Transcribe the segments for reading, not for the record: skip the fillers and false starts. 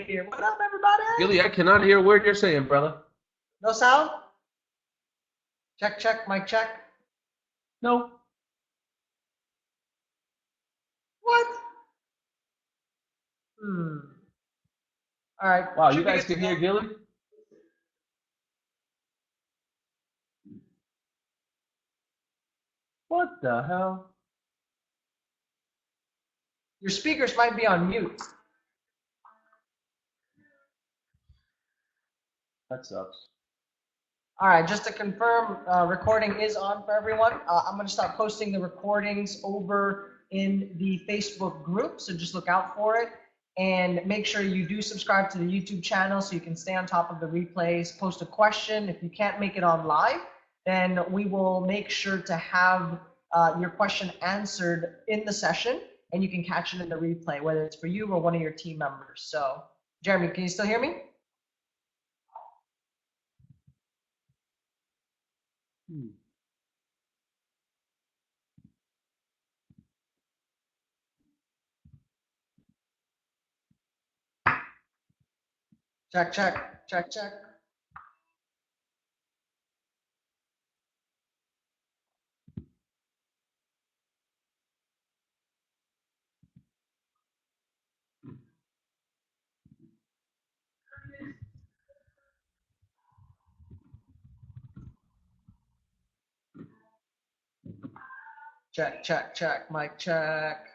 here. What up, everybody? Gilly, I cannot hear a word you're saying, brother. No sound? Check, check, mic check. No. What? Hmm. All right. Wow, you Should be guys good to can go. hear Gilly? What the hell? Your speakers might be on mute. That sucks. All right, just to confirm, recording is on for everyone. I'm going to start posting the recordings over in the Facebook group, so just look out for it. And make sure you do subscribe to the YouTube channel so you can stay on top of the replays. Post a question. If you can't make it on live, then we will make sure to have your question answered in the session, and you can catch it in the replay, whether it's for you or one of your team members. So, Jeremy, can you still hear me? Check, check, check, check. Check, check, check, mic check.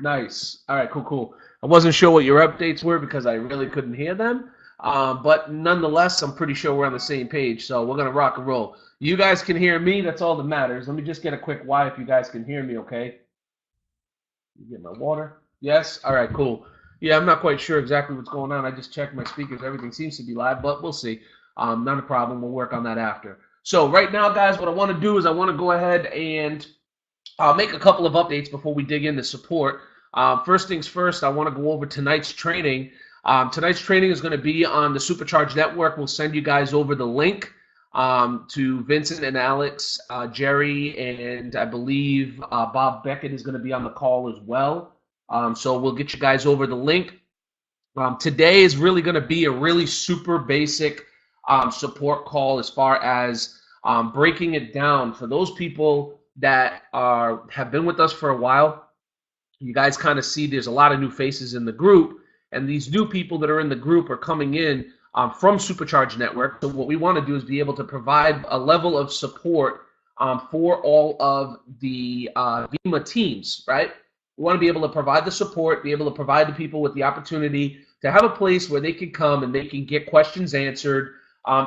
Nice. All right, cool, cool. I wasn't sure what your updates were because I really couldn't hear them. But nonetheless, I'm pretty sure we're on the same page, so we're going to rock and roll. You guys can hear me. That's all that matters. Let me just get a quick why if you guys can hear me, okay? Get my water. Yes? All right, cool. Yeah, I'm not quite sure exactly what's going on. I just checked my speakers. Everything seems to be live, but we'll see. Not a problem. We'll work on that after. So right now, guys, what I want to do is I want to go ahead and make a couple of updates before we dig into support. First things first, I want to go over tonight's training. Tonight's training is going to be on the Supercharged network. We'll send you guys over the link to Vincent and Alex, Jerry, and I believe Bob Beckett is going to be on the call as well. So we'll get you guys over the link. Today is really going to be a really super basic support call as far as breaking it down for those people that have been with us for a while. You guys kind of see there's a lot of new faces in the group, and these new people that are in the group are coming in from Supercharged Network. So what we want to do is be able to provide a level of support for all of the Vemma teams, right? We want to be able to provide the support, be able to provide the people with the opportunity to have a place where they can come and they can get questions answered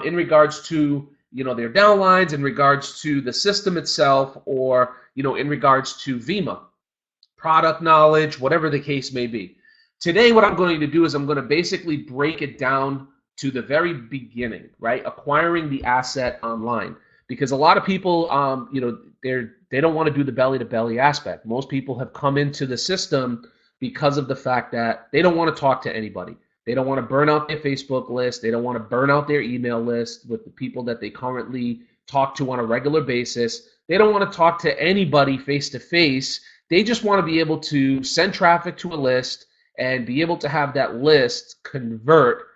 in regards to their downlines, in regards to the system itself, or in regards to Vemma, product knowledge, whatever the case may be. Today, what I'm going to do is I'm going to basically break it down to the very beginning, right? Acquiring the asset online, because a lot of people, they don't want to do the belly-to-belly aspect. Most people have come into the system because of the fact that they don't want to talk to anybody. They don't want to burn out their Facebook list. They don't want to burn out their email list with the people that they currently talk to on a regular basis. They don't want to talk to anybody face-to-face. They just want to be able to send traffic to a list and be able to have that list convert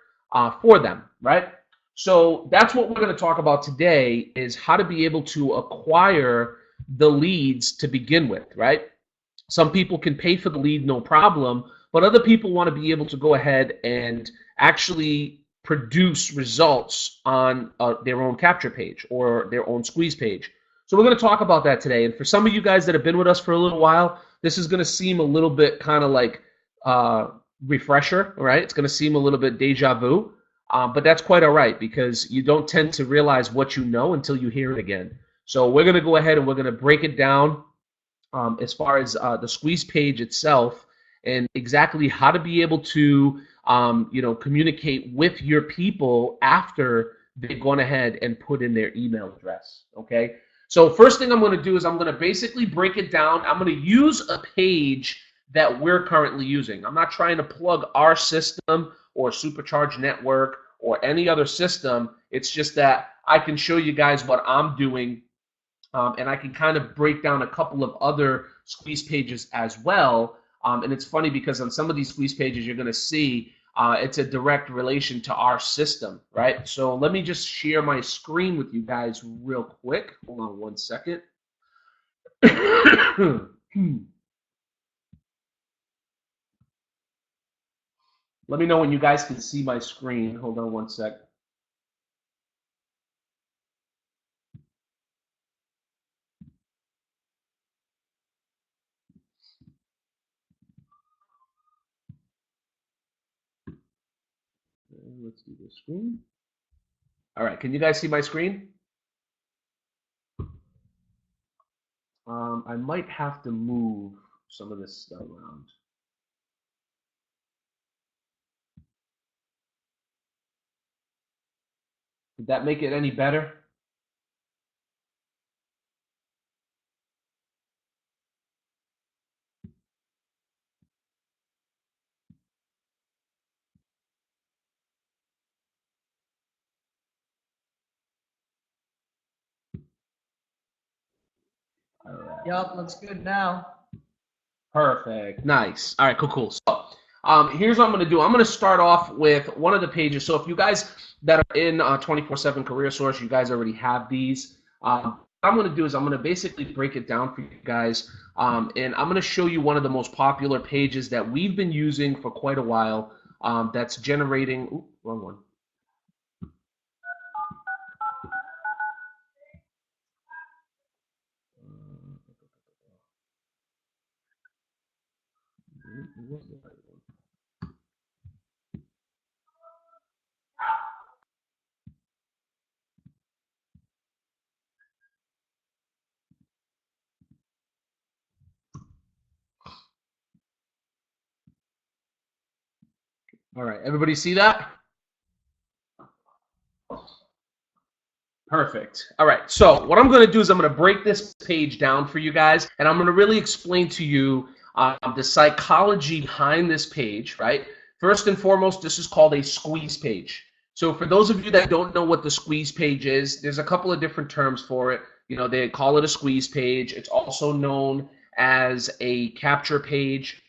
for them, right? So that's what we're going to talk about today, is how to be able to acquire the leads to begin with, right? Some people can pay for the lead, no problem, but other people want to be able to go ahead and actually produce results on their own capture page or their own squeeze page. So we're going to talk about that today. And for some of you guys that have been with us for a little while, this is going to seem a little bit kind of like refresher, right? It's going to seem a little bit deja vu, but that's quite all right, because you don't tend to realize what you know until you hear it again. So we're going to go ahead and we're going to break it down as far as the squeeze page itself, and exactly how to be able to communicate with your people after they've gone ahead and put in their email address. Okay, so first thing I'm going to do is I'm going to basically break it down. I'm going to use a page that we're currently using. I'm not trying to plug our system or Supercharged Network or any other system. It's just that I can show you guys what I'm doing, and I can kind of break down a couple of other squeeze pages as well. And it's funny because on some of these squeeze pages, you're going to see it's a direct relation to our system, right? So let me just share my screen with you guys real quick. Hold on one second. Let me know when you guys can see my screen. Hold on one sec. Let's do this screen. All right, can you guys see my screen? I might have to move some of this stuff around. Did that make it any better? All right. Yup, looks good now. Perfect. Nice. All right, cool. So here's what I'm going to do. I'm going to start off with one of the pages. So if you guys that are in 24/7 Career Source, you guys already have these. What I'm going to do is I'm going to basically break it down for you guys. And I'm going to show you one of the most popular pages that we've been using for quite a while that's generating, ooh, wrong one. All right, everybody see that? Perfect. All right, so what I'm going to do is I'm going to break this page down for you guys, and I'm going to really explain to you the psychology behind this page, right? First and foremost, this is called a squeeze page. So for those of you that don't know what the squeeze page is, there's a couple of different terms for it. You know, they call it a squeeze page. It's also known as a capture page,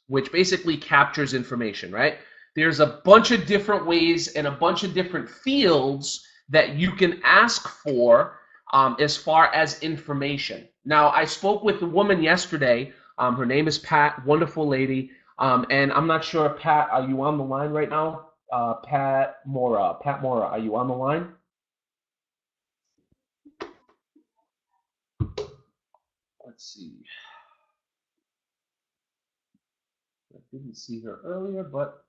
which basically captures information, right? There's a bunch of different ways and a bunch of different fields that you can ask for as far as information. Now, I spoke with a woman yesterday. Her name is Pat, wonderful lady. And I'm not sure, Pat, are you on the line right now? Pat Mora, are you on the line? Let's see. I didn't see her earlier, but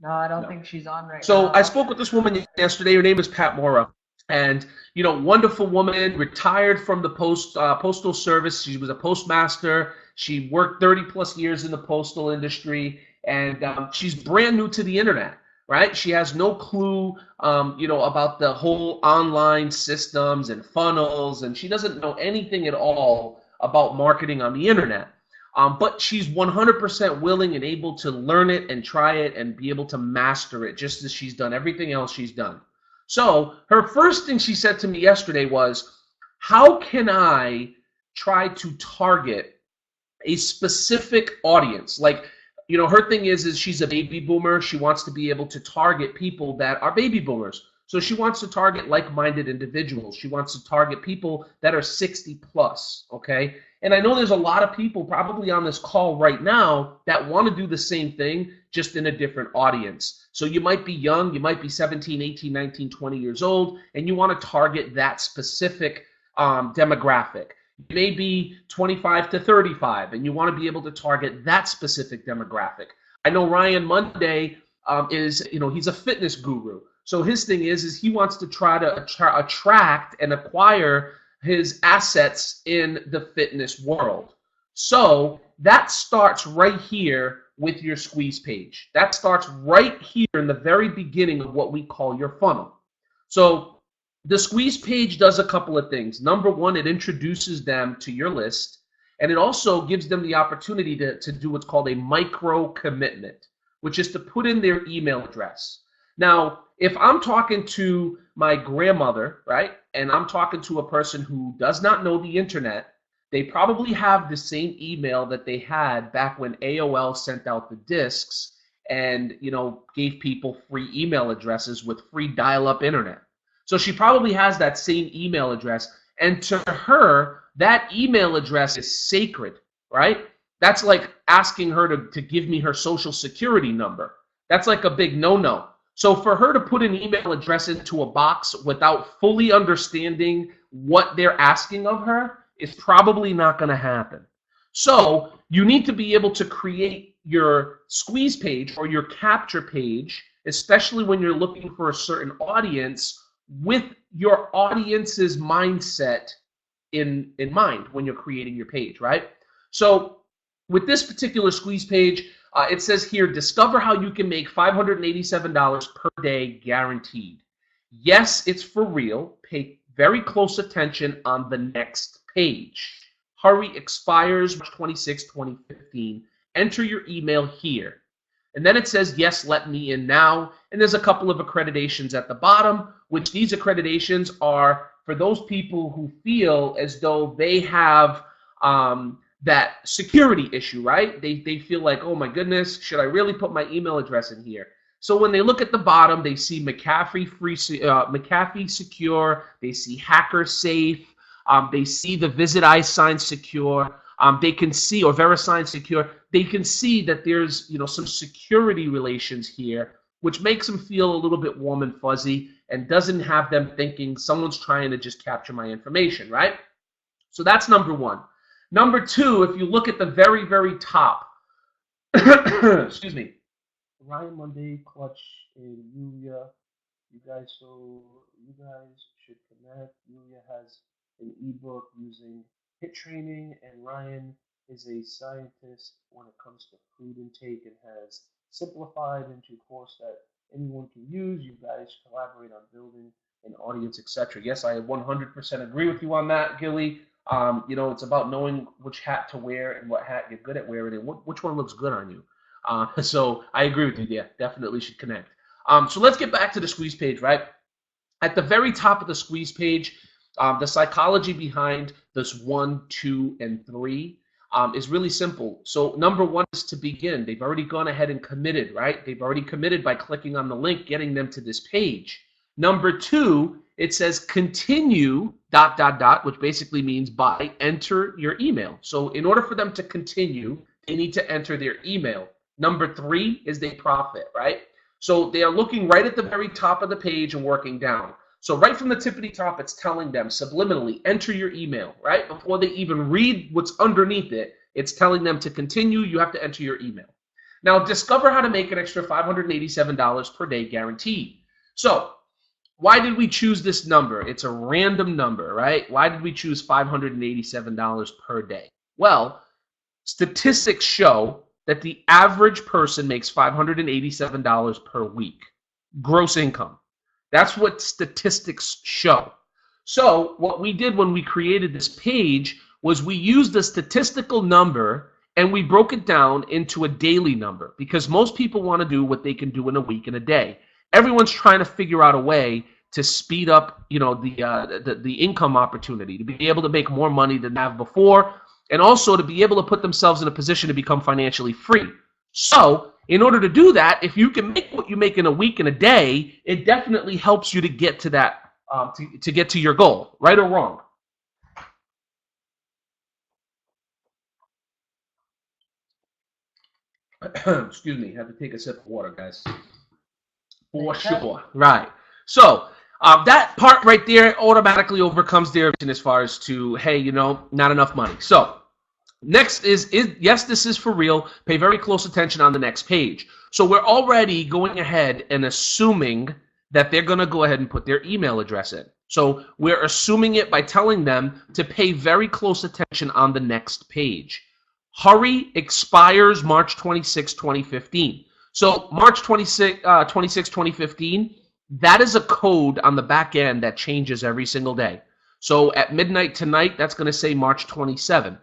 No, I don't think she's on right now. so I spoke with this woman yesterday. Her name is Pat Mora, and wonderful woman, retired from the postal service. She was a postmaster. She worked 30 plus years in the postal industry, and she's brand new to the internet. Right? She has no clue, about the whole online systems and funnels, and she doesn't know anything at all about marketing on the internet. But she's 100% willing and able to learn it and try it and be able to master it, just as she's done everything else she's done. So her first thing she said to me yesterday was, how can I try to target a specific audience? Like, her thing is she's a baby boomer. She wants to be able to target people that are baby boomers. So she wants to target like-minded individuals. She wants to target people that are 60 plus, okay? And I know there's a lot of people probably on this call right now that want to do the same thing, just in a different audience. So you might be young, you might be 17, 18, 19, 20 years old, and you want to target that specific demographic. You may be 25 to 35, and you want to be able to target that specific demographic. I know Ryan Monday is, he's a fitness guru. So his thing is he wants to try to attract and acquire his assets in the fitness world. So that starts right here with your squeeze page. That starts right here in the very beginning of what we call your funnel. So the squeeze page does a couple of things. Number one, it introduces them to your list, and it also gives them the opportunity to do what's called a micro commitment, which is to put in their email address. Now, if I'm talking to my grandmother, right, and I'm talking to a person who does not know the internet, they probably have the same email that they had back when AOL sent out the discs, and, you know, gave people free email addresses with free dial-up internet. So she probably has that same email address, and to her, that email address is sacred, right? That's like asking her to give me her social security number. That's like a big no-no. So for her to put an email address into a box without fully understanding what they're asking of her is probably not going to happen. So you need to be able to create your squeeze page or your capture page, especially when you're looking for a certain audience, with your audience's mindset in mind when you're creating your page, right? So with this particular squeeze page, it says here, discover how you can make $587 per day guaranteed. Yes, it's for real. Pay very close attention on the next page. Hurry, expires March 26, 2015. Enter your email here. And then it says, yes, let me in now. And there's a couple of accreditations at the bottom, which these accreditations are for those people who feel as though they have that security issue, right? They feel like, oh my goodness, should I really put my email address in here? So when they look at the bottom, they see McAfee Secure, they see Hacker Safe, they see the Visit iSign Secure, they can see, or VeriSign Secure, they can see that there's, you know, some security relations here, which makes them feel a little bit warm and fuzzy and doesn't have them thinking someone's trying to just capture my information, right? So that's number one. Number two, if you look at the very, very top, excuse me, Ryan Monday, Clutch, and Yulia, you guys should connect. Yulia has an ebook using HIT training, and Ryan is a scientist when it comes to food intake and has simplified into a course that anyone can use. You guys collaborate on building an audience, etc. Yes, I 100% agree with you on that, Gilly. You know, it's about knowing which hat to wear and what hat you're good at wearing and which one looks good on you. So I agree with you. Yeah, definitely should connect. So let's get back to the squeeze page, right? At the very top of the squeeze page, the psychology behind this 1, 2, and 3 is really simple. So number one is to begin. They've already gone ahead and committed, right? They've already committed by clicking on the link, getting them to this page. Number two, it says continue ... which basically means by enter your email. So in order for them to continue, they need to enter their email. Number three is they profit, right? So they are looking right at the very top of the page and working down. So right from the tippity top, it's telling them subliminally, enter your email, right? Before they even read what's underneath it, it's telling them to continue, you have to enter your email. Now discover how to make an extra $587 per day guaranteed. So why did we choose this number? It's a random number, right? Why did we choose $587 per day? Well, statistics show that the average person makes $587 per week, gross income. That's what statistics show. So what we did when we created this page was we used a statistical number and we broke it down into a daily number, because most people want to do what they can do in a week and a day. Everyone's trying to figure out a way to speed up, you know, the income opportunity, to be able to make more money than they have before, and also to be able to put themselves in a position to become financially free. So in order to do that, if you can make what you make in a week and a day, it definitely helps you to get to that, to get to your goal, right or wrong. Excuse me, I have to take a sip of water, guys. For sure. Right. So that part right there automatically overcomes their vision as far as to, hey, you know, not enough money. So next is yes, this is for real. Pay very close attention on the next page. So we're already going ahead and assuming that they're going to go ahead and put their email address in. So we're assuming it by telling them to pay very close attention on the next page. Hurry, expires March 26, 2015. So March 26, 2015, that is a code on the back end that changes every single day. So at midnight tonight, that's going to say March 27.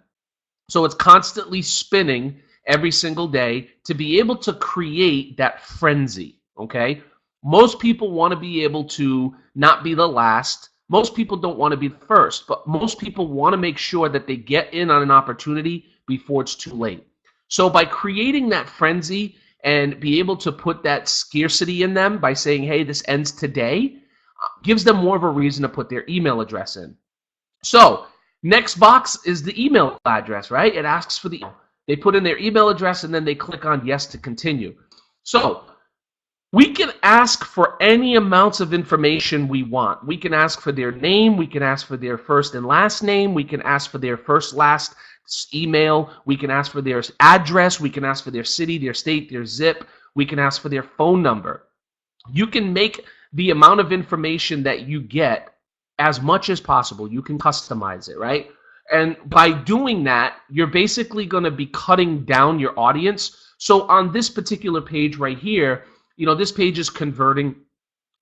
So it's constantly spinning every single day to be able to create that frenzy, okay? Most people want to be able to not be the last. Most people don't want to be the first, but most people want to make sure that they get in on an opportunity before it's too late. So by creating that frenzy, and be able to put that scarcity in them by saying, hey, this ends today, gives them more of a reason to put their email address in. So next box is the email address, right? It asks for the email. They put in their email address and then they click on yes to continue. So we can ask for any amounts of information we want. We can ask for their name. We can ask for their first and last name. We can ask for their first, last email. We can ask for their address. We can ask for their city, their state, their zip. We can ask for their phone number. You can make the amount of information that you get as much as possible. You can customize it, right? And by doing that, you're basically going to be cutting down your audience. So on this particular page right here, this page is converting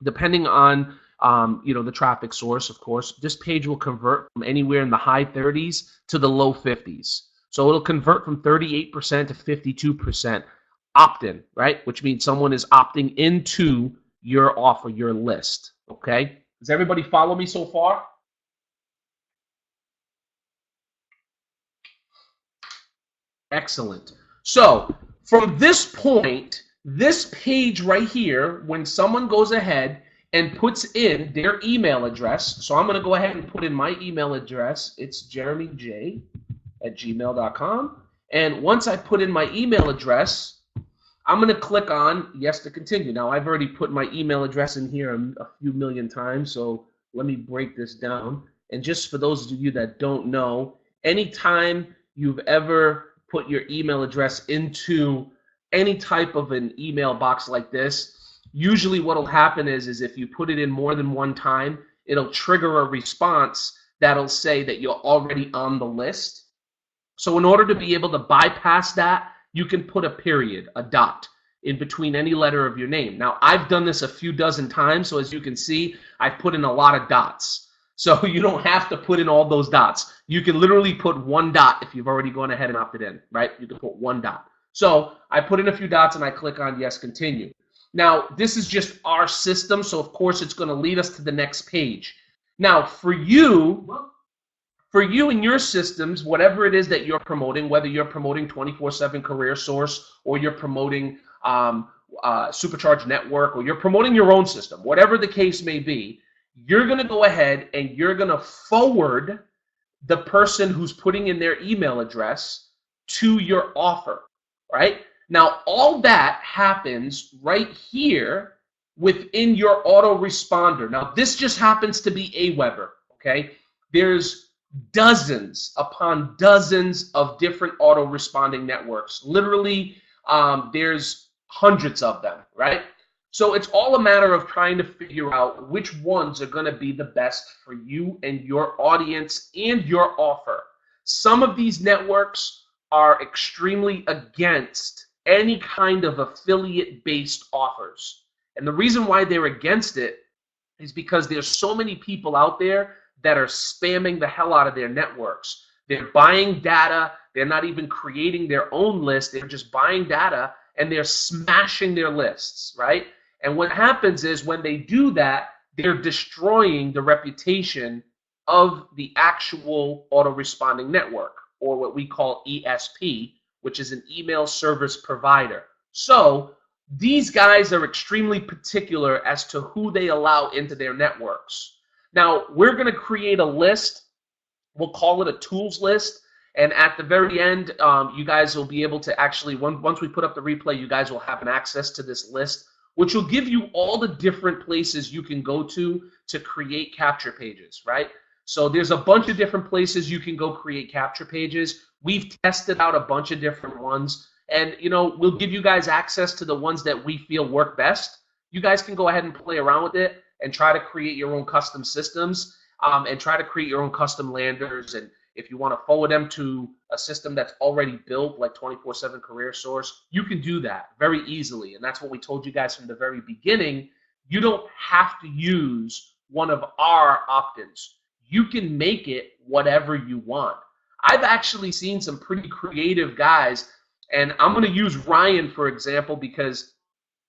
depending on, the traffic source, of course. This page will convert from anywhere in the high 30s to the low 50s. So it'll convert from 38% to 52% opt-in, right? Which means someone is opting into your offer, your list, okay? Does everybody follow me so far? Excellent. So from this point, this page right here, when someone goes ahead and puts in their email address, so I'm going to go ahead and put in my email address. It's jeremyj@gmail.com. And once I put in my email address, I'm going to click on yes to continue. Now, I've already put my email address in here a few million times, so let me break this down. And just for those of you that don't know, anytime you've ever put your email address into any type of an email box like this, usually what will happen is if you put it in more than one time, it'll trigger a response that'll say that you're already on the list. So in order to be able to bypass that, you can put a period, a dot, in between any letter of your name. Now, I've done this a few dozen times, so as you can see, I've put in a lot of dots. So you don't have to put in all those dots. You can literally put one dot if you've already gone ahead and opted in, right? You can put one dot. So I put in a few dots and I click on yes, continue. Now, this is just our system, so of course it's going to lead us to the next page. Now, for you and your systems, whatever it is that you're promoting, whether you're promoting 24/7 Career Source or you're promoting Supercharged Network or you're promoting your own system, whatever the case may be, you're going to go ahead and you're going to forward the person who's putting in their email address to your offer, right? Now, all that happens right here within your autoresponder. Now, this just happens to be Aweber, okay? There's dozens upon dozens of different autoresponding networks. Literally, there's hundreds of them, right? So it's all a matter of trying to figure out which ones are going to be the best for you and your audience and your offer. Some of these networks are extremely against any kind of affiliate-based offers. And the reason why they're against it is because there's so many people out there that are spamming the hell out of their networks. They're buying data. They're not even creating their own list. They're just buying data, and they're smashing their lists, right? And what happens is when they do that, they're destroying the reputation of the actual autoresponding network, or what we call ESP, which is an email service provider. So these guys are extremely particular as to who they allow into their networks. Now, we're going to create a list. We'll call it a tools list. And at the very end, you guys will be able to actually, once we put up the replay, you guys will have an access to this list, which will give you all the different places you can go to create capture pages, right? So there's a bunch of different places you can go create capture pages. We've tested out a bunch of different ones. And, we'll give you guys access to the ones that we feel work best. You guys can go ahead and play around with it and try to create your own custom systems and try to create your own custom landers. And if you want to forward them to a system that's already built, like 24/7 Career Source, you can do that very easily. And that's what we told you guys from the very beginning. You don't have to use one of our opt-ins. You can make it whatever you want. I've actually seen some pretty creative guys, and I'm going to use Ryan, for example, because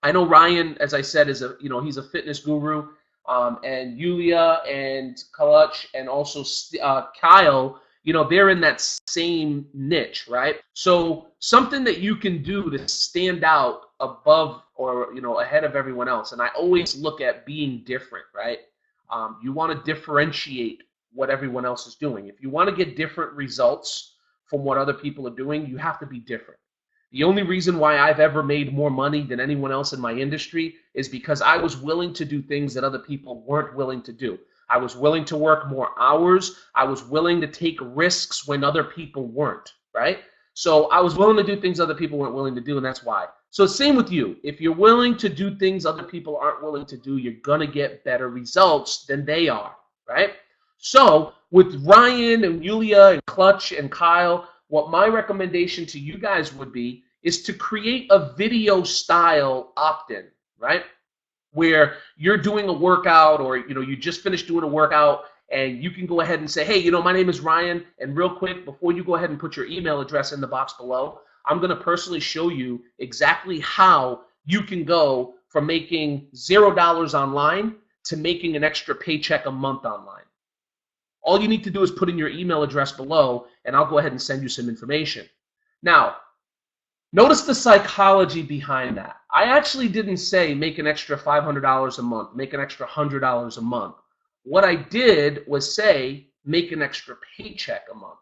I know Ryan, as I said, is he's a fitness guru, and Yulia and Kalach and also Kyle, they're in that same niche, right? So something that you can do to stand out above or, ahead of everyone else. And I always look at being different, right? You want to differentiate what everyone else is doing. If you want to get different results from what other people are doing, you have to be different. The only reason why I've ever made more money than anyone else in my industry is because I was willing to do things that other people weren't willing to do. I was willing to work more hours. I was willing to take risks when other people weren't, right? So I was willing to do things other people weren't willing to do, and that's why. So same with you. If you're willing to do things other people aren't willing to do, you're going to get better results than they are, right? So with Ryan and Yulia and Clutch and Kyle, what my recommendation to you guys would be is to create a video style opt-in, right? Where you're doing a workout or, you just finished doing a workout and you can go ahead and say, hey, my name is Ryan, and real quick, before you go ahead and put your email address in the box below, I'm going to personally show you exactly how you can go from making $0 online to making an extra paycheck a month online. All you need to do is put in your email address below, and I'll go ahead and send you some information. Now, notice the psychology behind that. I actually didn't say make an extra $500 a month, make an extra $100 a month. What I did was say make an extra paycheck a month.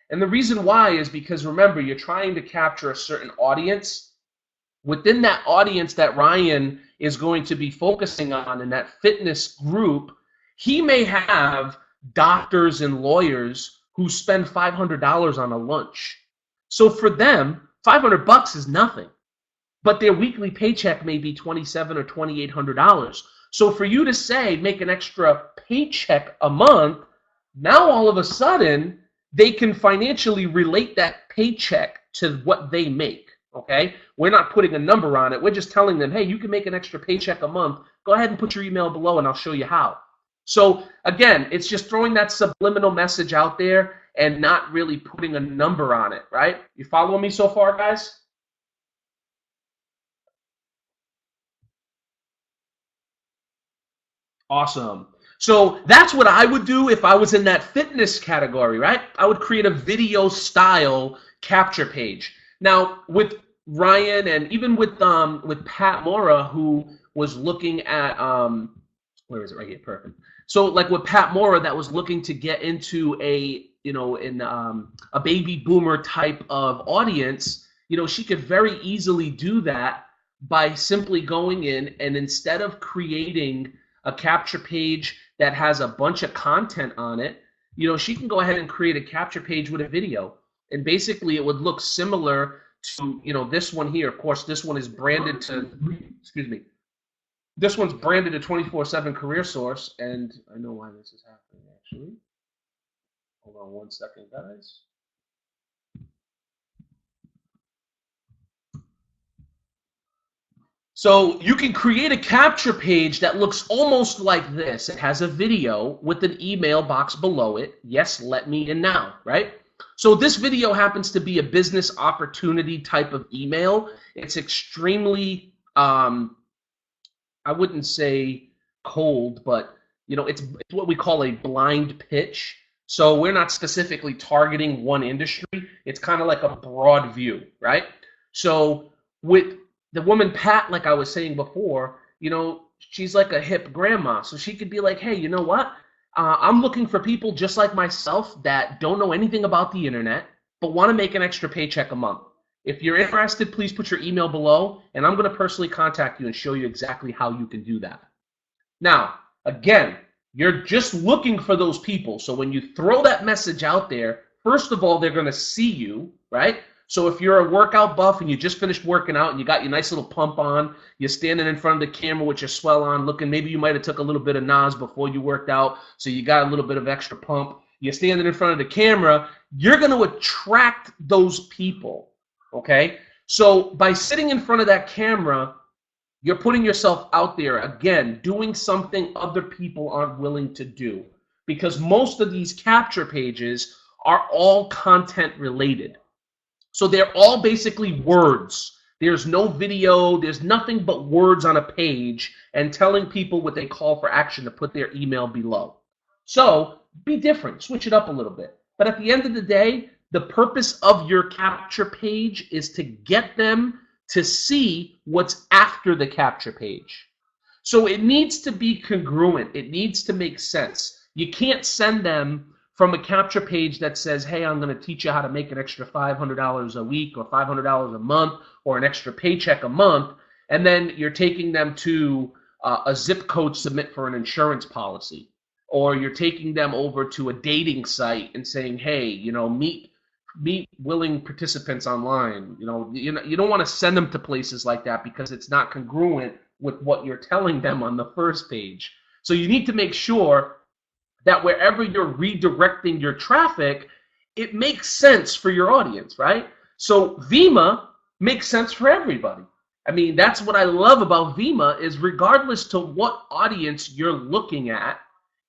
And the reason why is because, remember, you're trying to capture a certain audience. Within that audience that Ryan is going to be focusing on in that fitness group, he may have doctors and lawyers who spend $500 on a lunch. So for them, $500 is nothing, but their weekly paycheck may be $2,700 or $2,800. So for you to say make an extra paycheck a month, now all of a sudden they can financially relate that paycheck to what they make. Okay, we're not putting a number on it. We're just telling them, hey, you can make an extra paycheck a month. Go ahead and put your email below, and I'll show you how. So again, it's just throwing that subliminal message out there and not really putting a number on it, right? You following me so far, guys? Awesome. So that's what I would do if I was in that fitness category, right? I would create a video style capture page. Now with Ryan and even with Pat Mora, who was looking at where is it? Right here, perfect. So like with Pat Mora, that was looking to get into a a baby boomer type of audience, she could very easily do that by simply going in and instead of creating a capture page that has a bunch of content on it, she can go ahead and create a capture page with a video. And basically it would look similar to, this one here. Of course, this one is branded to, excuse me, this one's branded a 24/7 career source, and I know why this is happening actually. Hold on one second, guys. So you can create a capture page that looks almost like this. It has a video with an email box below it. Yes, let me in now, right? So this video happens to be a business opportunity type of email. It's extremely, I wouldn't say cold, but it's what we call a blind pitch. So we're not specifically targeting one industry. It's kind of like a broad view, right? So with the woman Pat, like I was saying before, she's like a hip grandma. So she could be like, hey, you know what? I'm looking for people just like myself that don't know anything about the internet, but want to make an extra paycheck a month. If you're interested, please put your email below, and I'm going to personally contact you and show you exactly how you can do that. Now, again, you're just looking for those people. So when you throw that message out there, first of all, they're going to see you, right? So if you're a workout buff and you just finished working out and you got your nice little pump on, you're standing in front of the camera with your swell on, looking, maybe you might have took a little bit of NAS before you worked out, so you got a little bit of extra pump. You're standing in front of the camera, you're going to attract those people, okay? So by sitting in front of that camera, you're putting yourself out there, again, doing something other people aren't willing to do, because most of these capture pages are all content related. So they're all basically words. There's no video. There's nothing but words on a page and telling people what they call for action to put their email below. So be different. Switch it up a little bit. But at the end of the day, the purpose of your capture page is to get them to see what's after the capture page. So it needs to be congruent. It needs to make sense. You can't send them from a capture page that says, hey, I'm going to teach you how to make an extra $500 a week or $500 a month or an extra paycheck a month, and then you're taking them to a zip code submit for an insurance policy, or you're taking them over to a dating site and saying, hey, you know, meet willing participants online. You don't want to send them to places like that because it's not congruent with what you're telling them on the first page. So you need to make sure that wherever you're redirecting your traffic, it makes sense for your audience, right? So Vemma makes sense for everybody. I mean, that's what I love about Vemma is regardless to what audience you're looking at,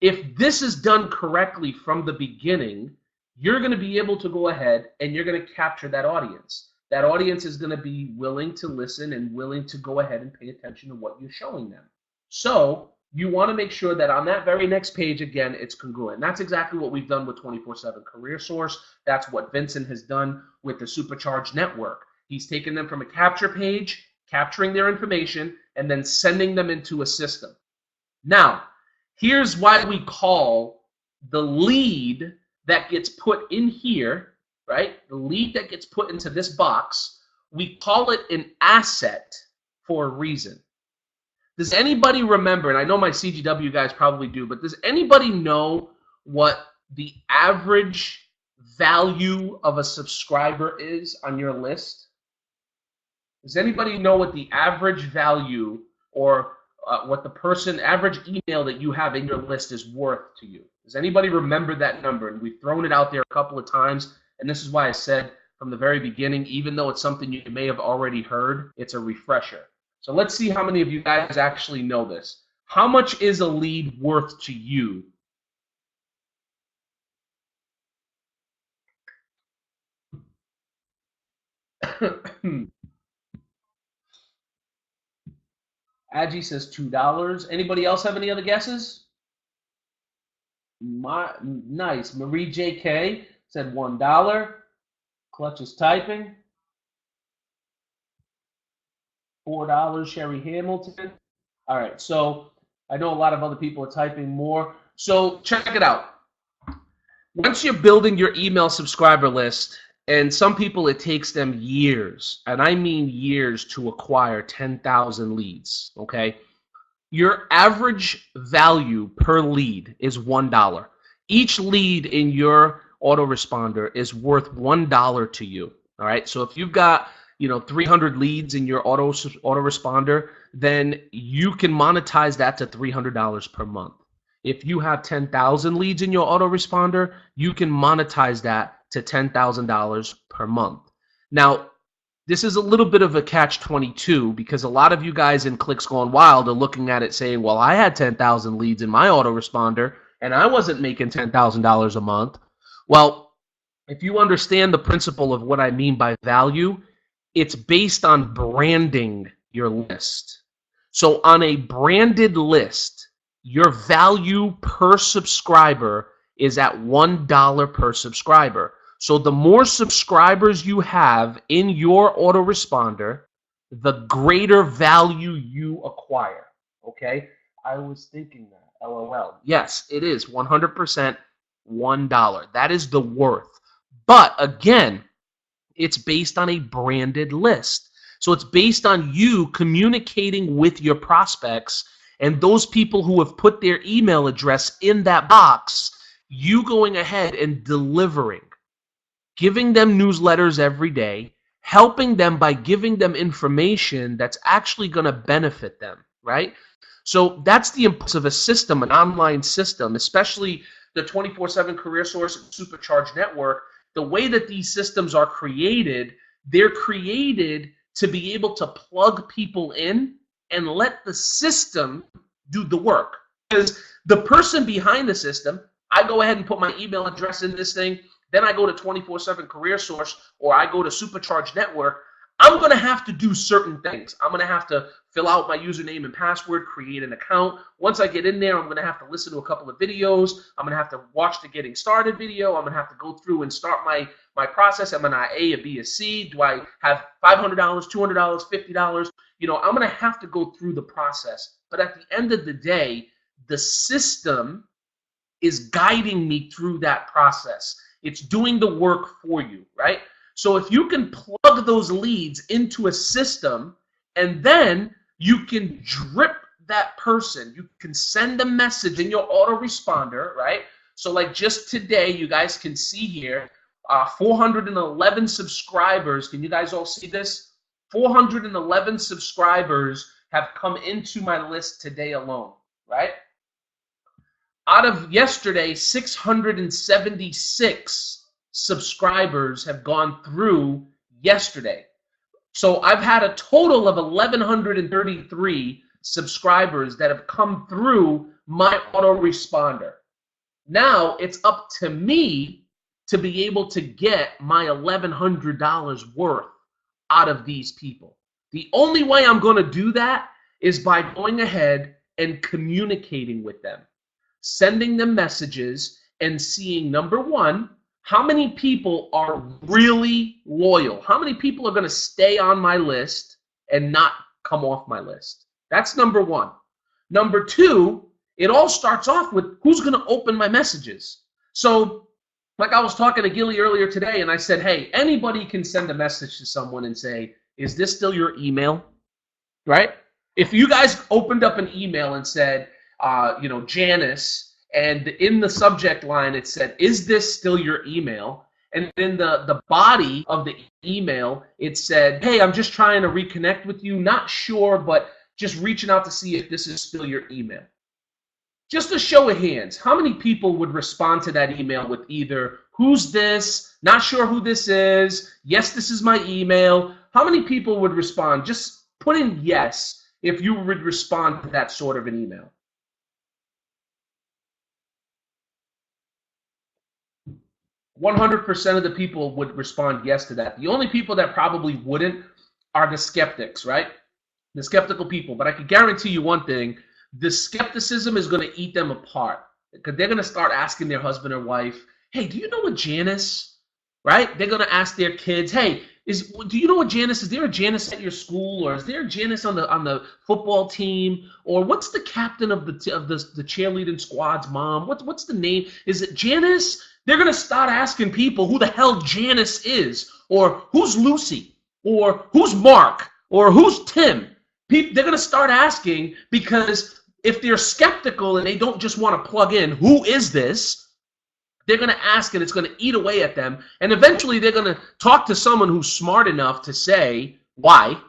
if this is done correctly from the beginning, you're going to be able to go ahead and you're going to capture that audience. That audience is going to be willing to listen and willing to go ahead and pay attention to what you're showing them. So you want to make sure that on that very next page, again, it's congruent. And that's exactly what we've done with 24/7 Career Source. That's what Vincent has done with the Supercharged network. He's taken them from a capture page, capturing their information, and then sending them into a system. Now, here's why we call the lead that gets put in here, right? The lead that gets put into this box, we call it an asset for a reason. Does anybody remember, and I know my CGW guys probably do, but does anybody know what the average value of a subscriber is on your list? Does anybody know what the average value or what the average email that you have in your list is worth to you? Does anybody remember that number? And we've thrown it out there a couple of times, and this is why I said from the very beginning, even though it's something you may have already heard, it's a refresher. So let's see how many of you guys actually know this. How much is a lead worth to you? Agi says $2. Anybody else have any other guesses? Nice. Marie JK said $1. Clutch is typing. $4. Sherry Hamilton. All right, so I know a lot of other people are typing more. So check it out. Once you're building your email subscriber list, and some people it takes them years, and I mean years, to acquire 10,000 leads, okay? Your average value per lead is $1. Each lead in your autoresponder is worth $1 to you, all right? So if you've got 300 leads in your autoresponder, then you can monetize that to $300 per month. If you have 10,000 leads in your autoresponder, you can monetize that to $10,000 per month. Now, this is a little bit of a catch-22 because a lot of you guys in Clicks Gone Wild are looking at it saying, well, I had 10,000 leads in my autoresponder and I wasn't making $10,000 a month. Well, if you understand the principle of what I mean by value, it's based on branding your list. So on a branded list, your value per subscriber is at $1 per subscriber. So the more subscribers you have in your autoresponder, the greater value you acquire. Okay? I was thinking that. LOL. Yes, it is 100% $1. That is the worth. But again, it's based on a branded list. So it's based on you communicating with your prospects and those people who have put their email address in that box, you going ahead and delivering, giving them newsletters every day, helping them by giving them information that's actually going to benefit them, right? So that's the importance of a system, an online system, especially the 24/7 Career Source and Supercharged network. The way that these systems are created, they're created to be able to plug people in and let the system do the work. Because the person behind the system, I go ahead and put my email address in this thing, then I go to 24/7 Career Source or I go to Supercharged Network, I'm going to have to do certain things. I'm going to have to fill out my username and password, create an account. Once I get in there, I'm going to have to listen to a couple of videos. I'm going to have to watch the getting started video. I'm going to have to go through and start my process. Am I A, a B, a C? Do I have $500, $200, $50? You know, I'm going to have to go through the process. But at the end of the day, the system is guiding me through that process. It's doing the work for you, right? So if you can plug those leads into a system and then you can drip that person, you can send a message in your autoresponder, right? So like just today, you guys can see here, 411 subscribers. Can you guys all see this? 411 subscribers have come into my list today alone, right? Out of yesterday, 676 subscribers have gone through yesterday. So I've had a total of 1,133 subscribers that have come through my autoresponder. Now it's up to me to be able to get my $1,100 worth out of these people. The only way I'm going to do that is by going ahead and communicating with them, sending them messages and seeing, number one, how many people are really loyal? How many people are going to stay on my list and not come off my list? That's number one. Number two, it all starts off with who's going to open my messages. So like I was talking to Gilly earlier today, and I said, hey, anybody can send a message to someone and say, is this still your email? Right? If you guys opened up an email and said, Janice, and in the subject line it said, is this still your email? And in the body of the email it said, hey, I'm just trying to reconnect with you, not sure, but just reaching out to see if this is still your email. Just a show of hands, how many people would respond to that email with either, who's this, not sure who this is, yes, this is my email? How many people would respond? Just put in yes if you would respond to that sort of an email. 100% of the people would respond yes to that. The only people that probably wouldn't are the skeptics, right? The skeptical people. But I can guarantee you one thing, the skepticism is going to eat them apart, because they're going to start asking their husband or wife, hey, do you know what Janice, right? They're going to ask their kids, hey, do you know what Janice is? There a Janice at your school, or is there a Janice on the football team, or what's the captain of the cheerleading squad's mom? What's the name? Is it Janice? They're going to start asking people who the hell Janice is, or who's Lucy, or who's Mark, or who's Tim. They're going to start asking, because if they're skeptical and they don't just want to plug in, who is this? They're going to ask, and it's going to eat away at them. And eventually they're going to talk to someone who's smart enough to say, why?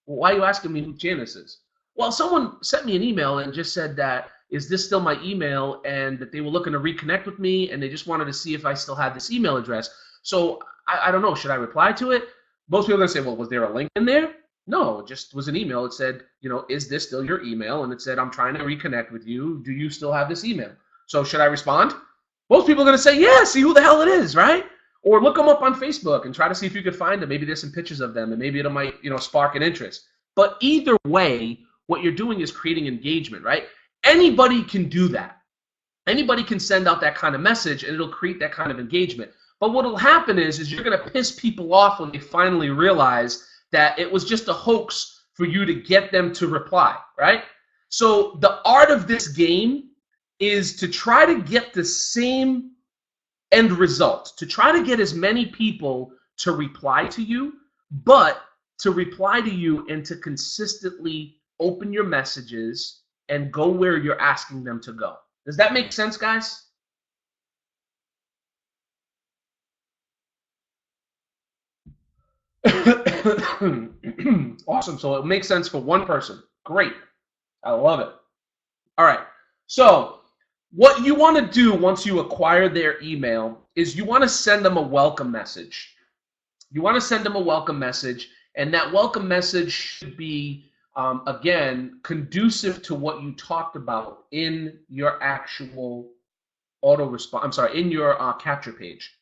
Why are you asking me who Janice is? Well, someone sent me an email and just said that, is this still my email? And that they were looking to reconnect with me, and they just wanted to see if I still had this email address. So I don't know. Should I reply to it? Most people are going to say, well, was there a link in there? No, it just was an email. It said, is this still your email? And it said, I'm trying to reconnect with you. Do you still have this email? So should I respond? Most people are going to say, yeah, see who the hell it is, right? Or look them up on Facebook and try to see if you could find them. Maybe there's some pictures of them, and maybe it might, spark an interest. But either way, what you're doing is creating engagement, right? Anybody can do that. Anybody can send out that kind of message, and it'll create that kind of engagement. But what will happen is you're going to piss people off when they finally realize that it was just a hoax for you to get them to reply, right? So the art of this game is to try to get the same end result, to try to get as many people to reply to you, but to reply to you and to consistently open your messages and go where you're asking them to go. Does that make sense, guys? Awesome. So it makes sense for one person. Great. I love it. All right. So what you want to do once you acquire their email is you want to send them a welcome message. You want to send them a welcome message, and that welcome message should be, again, conducive to what you talked about in your actual in your capture page.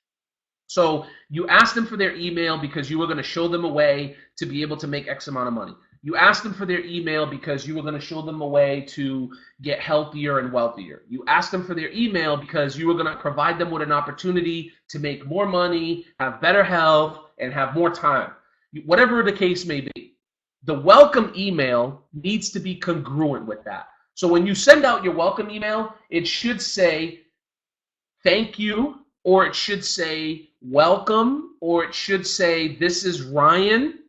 So you asked them for their email because you were going to show them a way to be able to make X amount of money. You asked them for their email because you were going to show them a way to get healthier and wealthier. You asked them for their email because you were going to provide them with an opportunity to make more money, have better health, and have more time. Whatever the case may be, the welcome email needs to be congruent with that. So when you send out your welcome email, it should say thank you, or it should say welcome, or it should say this is Ryan.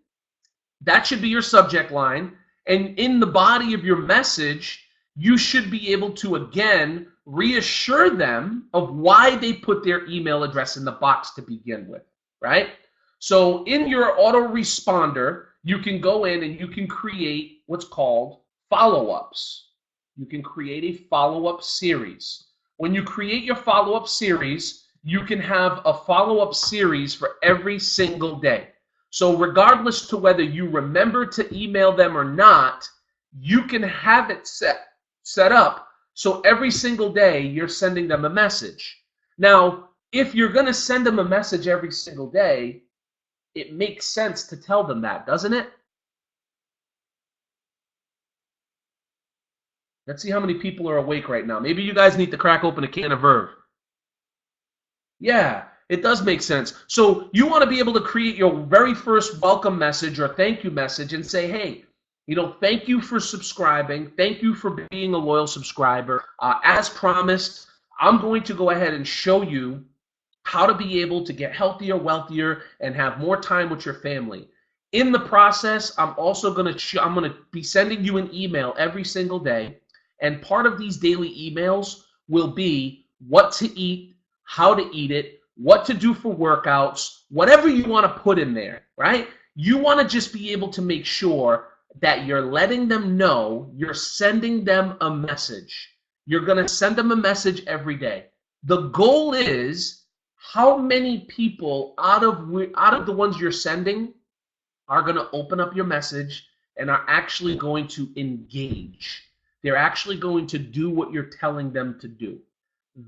That should be your subject line. And in the body of your message, you should be able to, again, reassure them of why they put their email address in the box to begin with, right? So in your autoresponder, you can go in and you can create what's called follow-ups. You can create a follow-up series. When you create your follow-up series, you can have a follow-up series for every single day. So regardless to whether you remember to email them or not, you can have it set up so every single day you're sending them a message. Now, if you're going to send them a message every single day, it makes sense to tell them that, doesn't it? Let's see how many people are awake right now. Maybe you guys need to crack open a can of Verve. Yeah, it does make sense. So you want to be able to create your very first welcome message or thank you message and say, hey, thank you for subscribing. Thank you for being a loyal subscriber. As promised, I'm going to go ahead and show you how to be able to get healthier, wealthier, and have more time with your family. In the process, I'm also going to be sending you an email every single day. And part of these daily emails will be what to eat, how to eat it, what to do for workouts, whatever you want to put in there, right? You want to just be able to make sure that you're letting them know you're sending them a message. You're going to send them a message every day. The goal is how many people out of the ones you're sending are going to open up your message and are actually going to engage. They're actually going to do what you're telling them to do.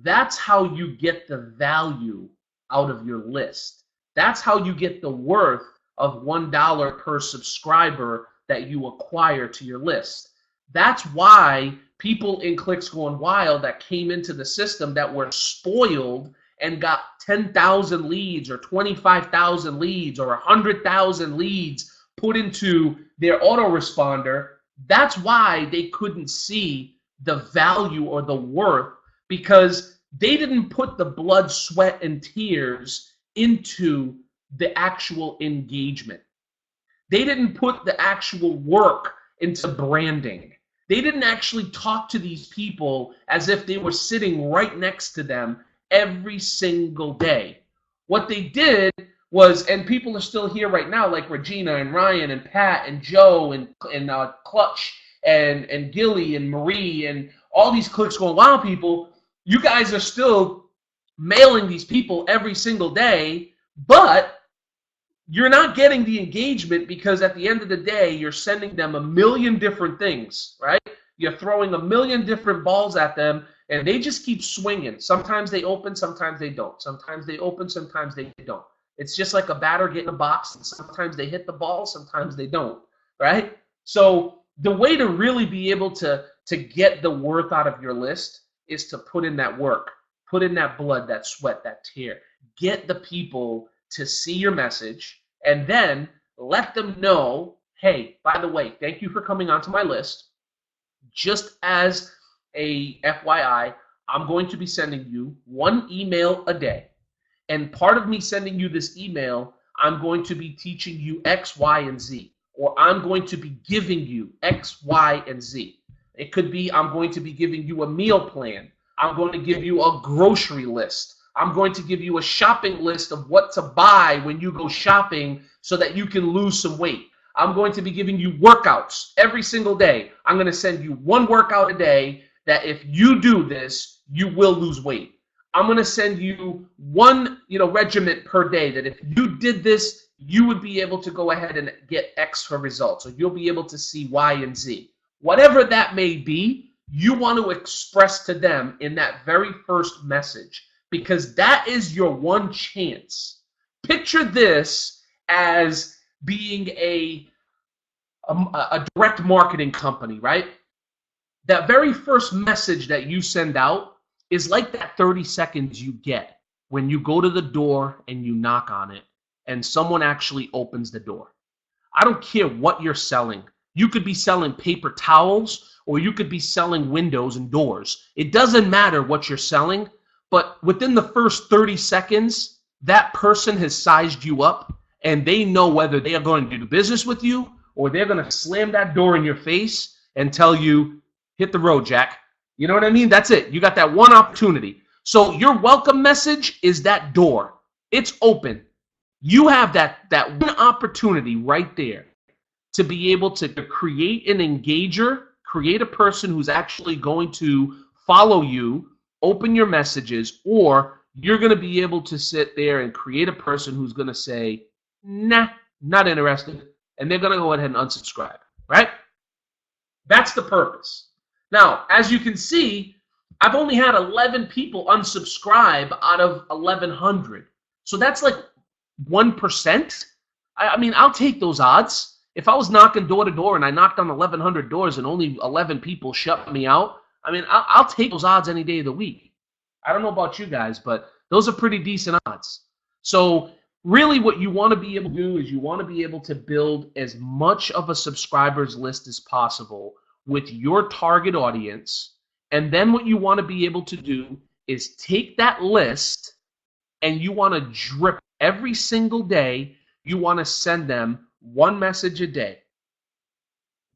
That's how you get the value out of your list. That's how you get the worth of $1 per subscriber that you acquire to your list. That's why people in Clicks Going Wild that came into the system that were spoiled and got 10,000 leads or 25,000 leads or 100,000 leads put into their autoresponder, that's why they couldn't see the value or the worth, because they didn't put the blood, sweat, and tears into the actual engagement. They didn't put the actual work into branding. They didn't actually talk to these people as if they were sitting right next to them every single day. What they did was, and people are still here right now, like Regina and Ryan and Pat and Joe and Clutch and Gilly and Marie and all these Clicks Going Wild people, you guys are still mailing these people every single day, but you're not getting the engagement because at the end of the day, you're sending them a million different things, right? You're throwing a million different balls at them, and they just keep swinging. Sometimes they open, sometimes they don't. Sometimes they open, sometimes they don't. It's just like a batter getting a box, and sometimes they hit the ball, sometimes they don't, right? So the way to really be able to get the worth out of your list is to put in that work, put in that blood, that sweat, that tear. Get the people to see your message, and then let them know, hey, by the way, thank you for coming onto my list. Just as a FYI, I'm going to be sending you one email a day. And part of me sending you this email, I'm going to be teaching you X, Y, and Z. Or I'm going to be giving you X, Y, and Z. It could be I'm going to be giving you a meal plan. I'm going to give you a grocery list. I'm going to give you a shopping list of what to buy when you go shopping so that you can lose some weight. I'm going to be giving you workouts every single day. I'm going to send you one workout a day that if you do this, you will lose weight. I'm going to send you one, regiment per day that if you did this, you would be able to go ahead and get X for results. So you'll be able to see Y and Z. Whatever that may be, you want to express to them in that very first message, because that is your one chance Picture this as being a direct marketing company, right? That very first message that you send out is like that 30 seconds you get when you go to the door and you knock on it and someone actually opens the door. I don't care what you're selling. You could be selling paper towels or you could be selling windows and doors. It doesn't matter what you're selling, but within the first 30 seconds, that person has sized you up and they know whether they are going to do business with you or they're going to slam that door in your face and tell you, hit the road, Jack. You know what I mean? That's it. You got that one opportunity. So your welcome message is that door. It's open. You have that one opportunity right there to be able to create an engager, create a person who's actually going to follow you, open your messages, or you're going to be able to sit there and create a person who's going to say, nah, not interested, and they're going to go ahead and unsubscribe, right? That's the purpose. Now, as you can see, I've only had 11 people unsubscribe out of 1,100. So that's like 1%. I mean, I'll take those odds. If I was knocking door to door and I knocked on 1,100 doors and only 11 people shut me out, I mean, I'll take those odds any day of the week. I don't know about you guys, but those are pretty decent odds. So really what you want to be able to do is you want to be able to build as much of a subscribers list as possible with your target audience. And then what you want to be able to do is take that list and you want to drip every single day. You want to send them one message a day.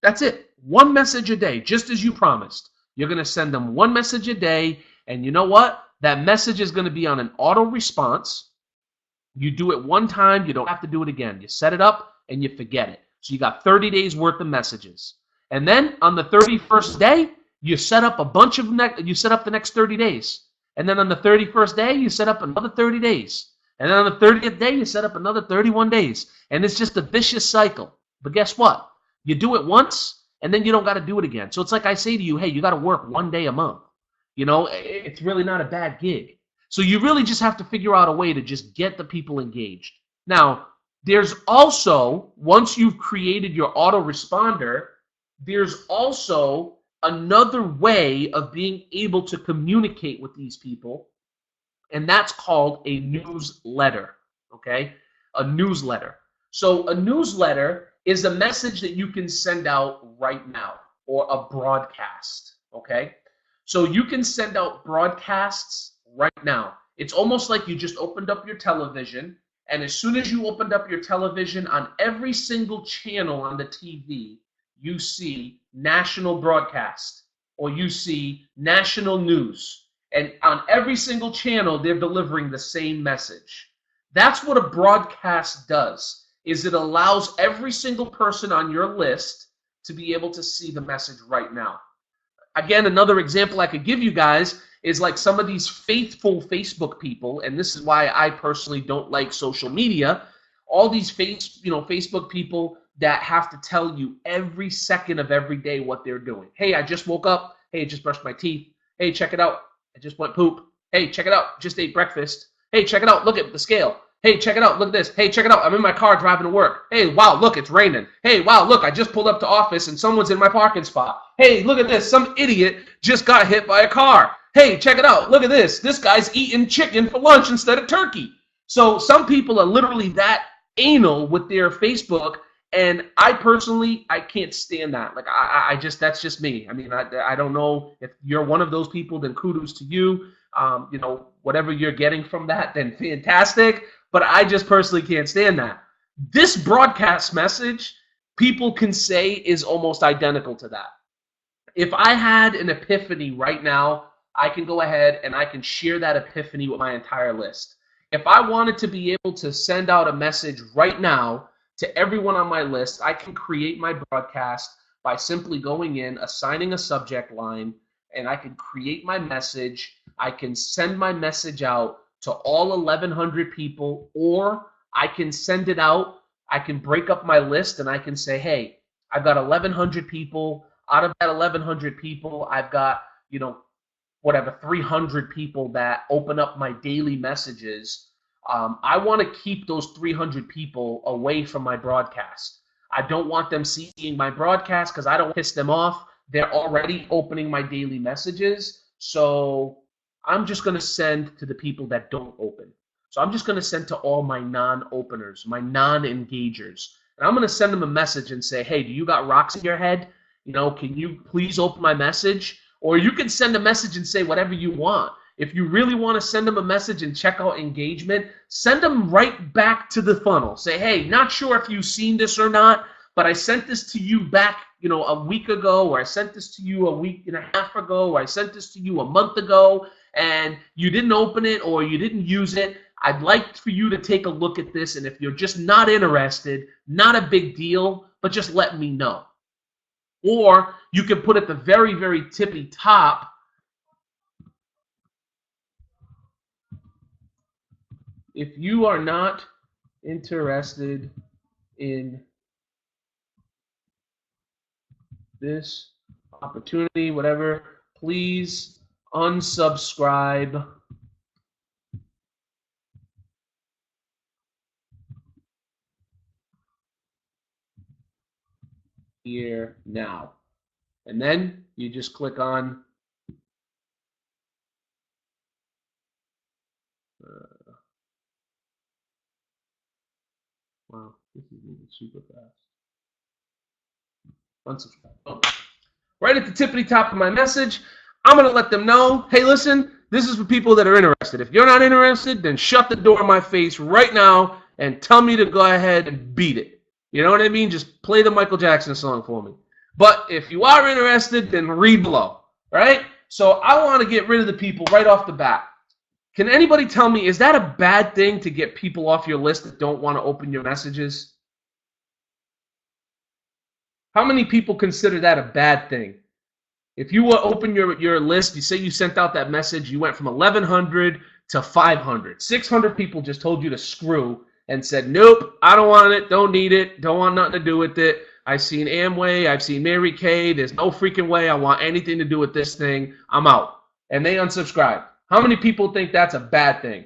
That's it. One message a day, just as you promised. You're going to send them one message a day. And you know what? That message is going to be on an auto response. You do it one time. You don't have to do it again. You set it up and you forget it. So you got 30 days worth of messages. And then on the 31st day, you set up a bunch of you set up the next 30 days. And then on the 31st day, you set up another 30 days. And then on the 30th day, you set up another 31 days. And it's just a vicious cycle. But guess what? You do it once, and then you don't got to do it again. So it's like I say to you, hey, you got to work one day a month. You know, it's really not a bad gig. So you really just have to figure out a way to just get the people engaged. Now, there's also, once you've created your autoresponder, there's also another way of being able to communicate with these people, and that's called a newsletter, okay? A newsletter. So a newsletter is a message that you can send out right now, or a broadcast, okay? So you can send out broadcasts right now. It's almost like you just opened up your television, and as soon as you opened up your television, on every single channel on the TV, you see national broadcast, or you see national news. And on every single channel, they're delivering the same message. That's what a broadcast does, is it allows every single person on your list to be able to see the message right now. Again, another example I could give you guys is like some of these faithful Facebook people, and this is why I personally don't like social media, all these Facebook people that have to tell you every second of every day what they're doing. Hey, I just woke up. Hey, I just brushed my teeth. Hey, check it out. I just went poop. Hey, check it out. Just ate breakfast. Hey, check it out. Look at the scale. Hey, check it out. Look at this. Hey, check it out. I'm in my car driving to work. Hey, wow, look, it's raining. Hey, wow, look, I just pulled up to office and someone's in my parking spot. Hey, look at this. Some idiot just got hit by a car. Hey, check it out. Look at this. This guy's eating chicken for lunch instead of turkey. So some people are literally that anal with their Facebook. And I personally, I can't stand that. Like, I just, that's just me. I mean, I don't know if you're one of those people, then kudos to you. Whatever you're getting from that, then fantastic. But I just personally can't stand that. This broadcast message, people can say is almost identical to that. If I had an epiphany right now, I can go ahead and I can share that epiphany with my entire list. If I wanted to be able to send out a message right now to everyone on my list, I can create my broadcast by simply going in, assigning a subject line, and I can create my message. I can send my message out to all 1,100 people, or I can send it out. I can break up my list and I can say, hey, I've got 1,100 people. Out of that 1,100 people, I've got, 300 people that open up my daily messages. I want to keep those 300 people away from my broadcast. I don't want them seeing my broadcast because I don't piss them off. They're already opening my daily messages. So I'm just going to send to the people that don't open. So I'm just going to send to all my non-openers, my non-engagers. And I'm going to send them a message and say, hey, do you got rocks in your head? You know, can you please open my message? Or you can send a message and say whatever you want. If you really want to send them a message and check out engagement, send them right back to the funnel. Say, hey, not sure if you've seen this or not, but I sent this to you back, you know, a week ago, or I sent this to you a week and a half ago, or I sent this to you a month ago, and you didn't open it or you didn't use it. I'd like for you to take a look at this, and if you're just not interested, not a big deal, but just let me know. Or you can put at the very, very tippy top, if you are not interested in this opportunity, whatever, please unsubscribe here now. And then you just click on wow, this is moving super fast. Unsubscribe. Oh. Right at the tippity top of my message, I'm going to let them know, hey, listen, this is for people that are interested. If you're not interested, then shut the door in my face right now and tell me to go ahead and beat it. You know what I mean? Just play the Michael Jackson song for me. But if you are interested, then read below, right? So I want to get rid of the people right off the bat. Can anybody tell me, is that a bad thing to get people off your list that don't want to open your messages? How many people consider that a bad thing? If you open your list, you say you sent out that message, you went from 1,100 to 500. 600 people just told you to screw and said, nope, I don't want it, don't need it, don't want nothing to do with it. I've seen Amway, I've seen Mary Kay, there's no freaking way I want anything to do with this thing, I'm out. And they unsubscribe. How many people think that's a bad thing?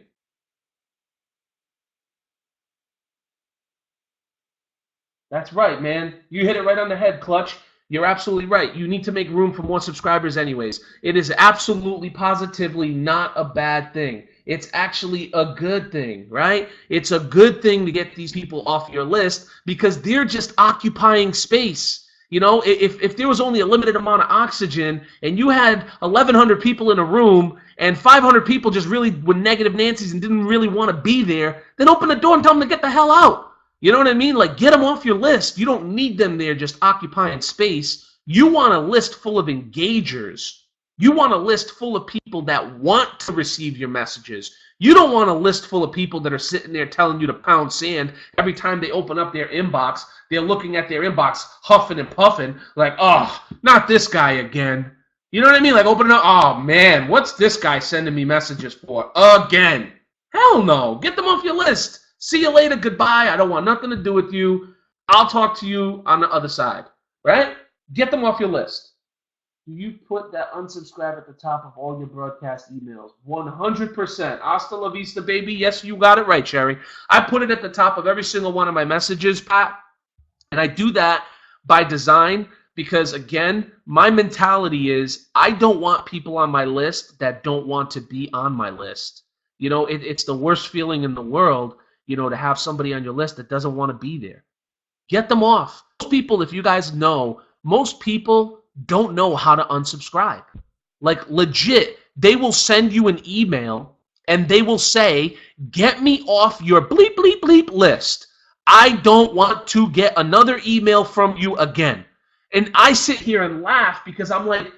That's right, man. You hit it right on the head, Clutch. You're absolutely right. You need to make room for more subscribers anyways. It is absolutely, positively not a bad thing. It's actually a good thing, right? It's a good thing to get these people off your list because they're just occupying space. You know, if there was only a limited amount of oxygen and you had 1,100 people in a room and 500 people just really were negative Nancy's and didn't really want to be there, then open the door and tell them to get the hell out. You know what I mean? Like, get them off your list. You don't need them there just occupying space. You want a list full of engagers. You want a list full of people that want to receive your messages. You don't want a list full of people that are sitting there telling you to pound sand every time they open up their inbox. They're looking at their inbox huffing and puffing like, oh, not this guy again. You know what I mean? Like, opening up, oh, man, what's this guy sending me messages for again? Hell no. Get them off your list. See you later, goodbye. I don't want nothing to do with you. I'll talk to you on the other side, right? Get them off your list. You put that unsubscribe at the top of all your broadcast emails. 100%. Hasta la vista, baby. Yes, you got it right, Sherry. I put it at the top of every single one of my messages, Pat. And I do that by design because, again, my mentality is I don't want people on my list that don't want to be on my list. You know, it's the worst feeling in the world, you know, to have somebody on your list that doesn't want to be there. Get them off. Most people, if you guys know, most people don't know how to unsubscribe. Like, legit, they will send you an email and they will say, get me off your bleep, bleep, bleep list. I don't want to get another email from you again. And I sit here and laugh because I'm like,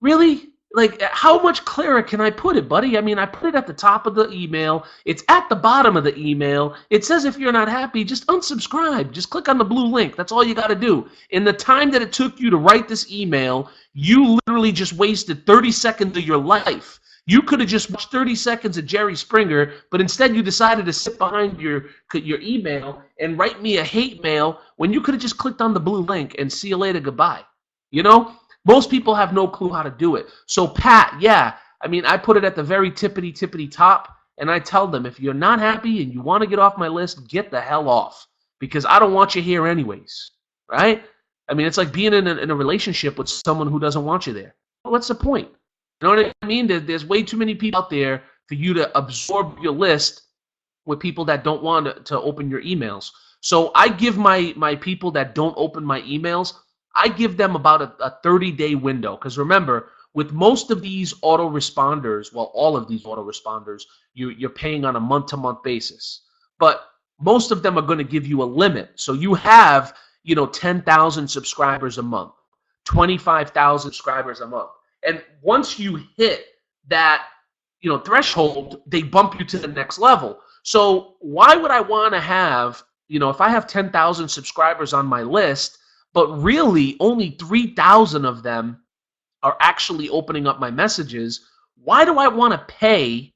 really? Like, how much clearer can I put it, buddy? I mean, I put it at the top of the email. It's at the bottom of the email. It says if you're not happy, just unsubscribe. Just click on the blue link. That's all you got to do. In the time that it took you to write this email, you literally just wasted 30 seconds of your life. You could have just watched 30 seconds of Jerry Springer, but instead you decided to sit behind your email and write me a hate mail when you could have just clicked on the blue link and see you later, goodbye. You know? Most people have no clue how to do it. So, Pat, yeah, I mean, I put it at the very tippity top, and I tell them, if you're not happy and you want to get off my list, get the hell off, because I don't want you here anyways, right? I mean, it's like being in a relationship with someone who doesn't want you there. What's the point? You know what I mean? There's way too many people out there for you to absorb your list with people that don't want to open your emails. So I give my people that don't open my emails, I give them about a 30-day window. Because remember, with most of these autoresponders, well, all of these autoresponders, you're paying on a month-to-month basis. But most of them are going to give you a limit. So you have, 10,000 subscribers a month, 25,000 subscribers a month. And once you hit that, threshold, they bump you to the next level. So why would I want to have, if I have 10,000 subscribers on my list, but really only 3,000 of them are actually opening up my messages, why do I want to pay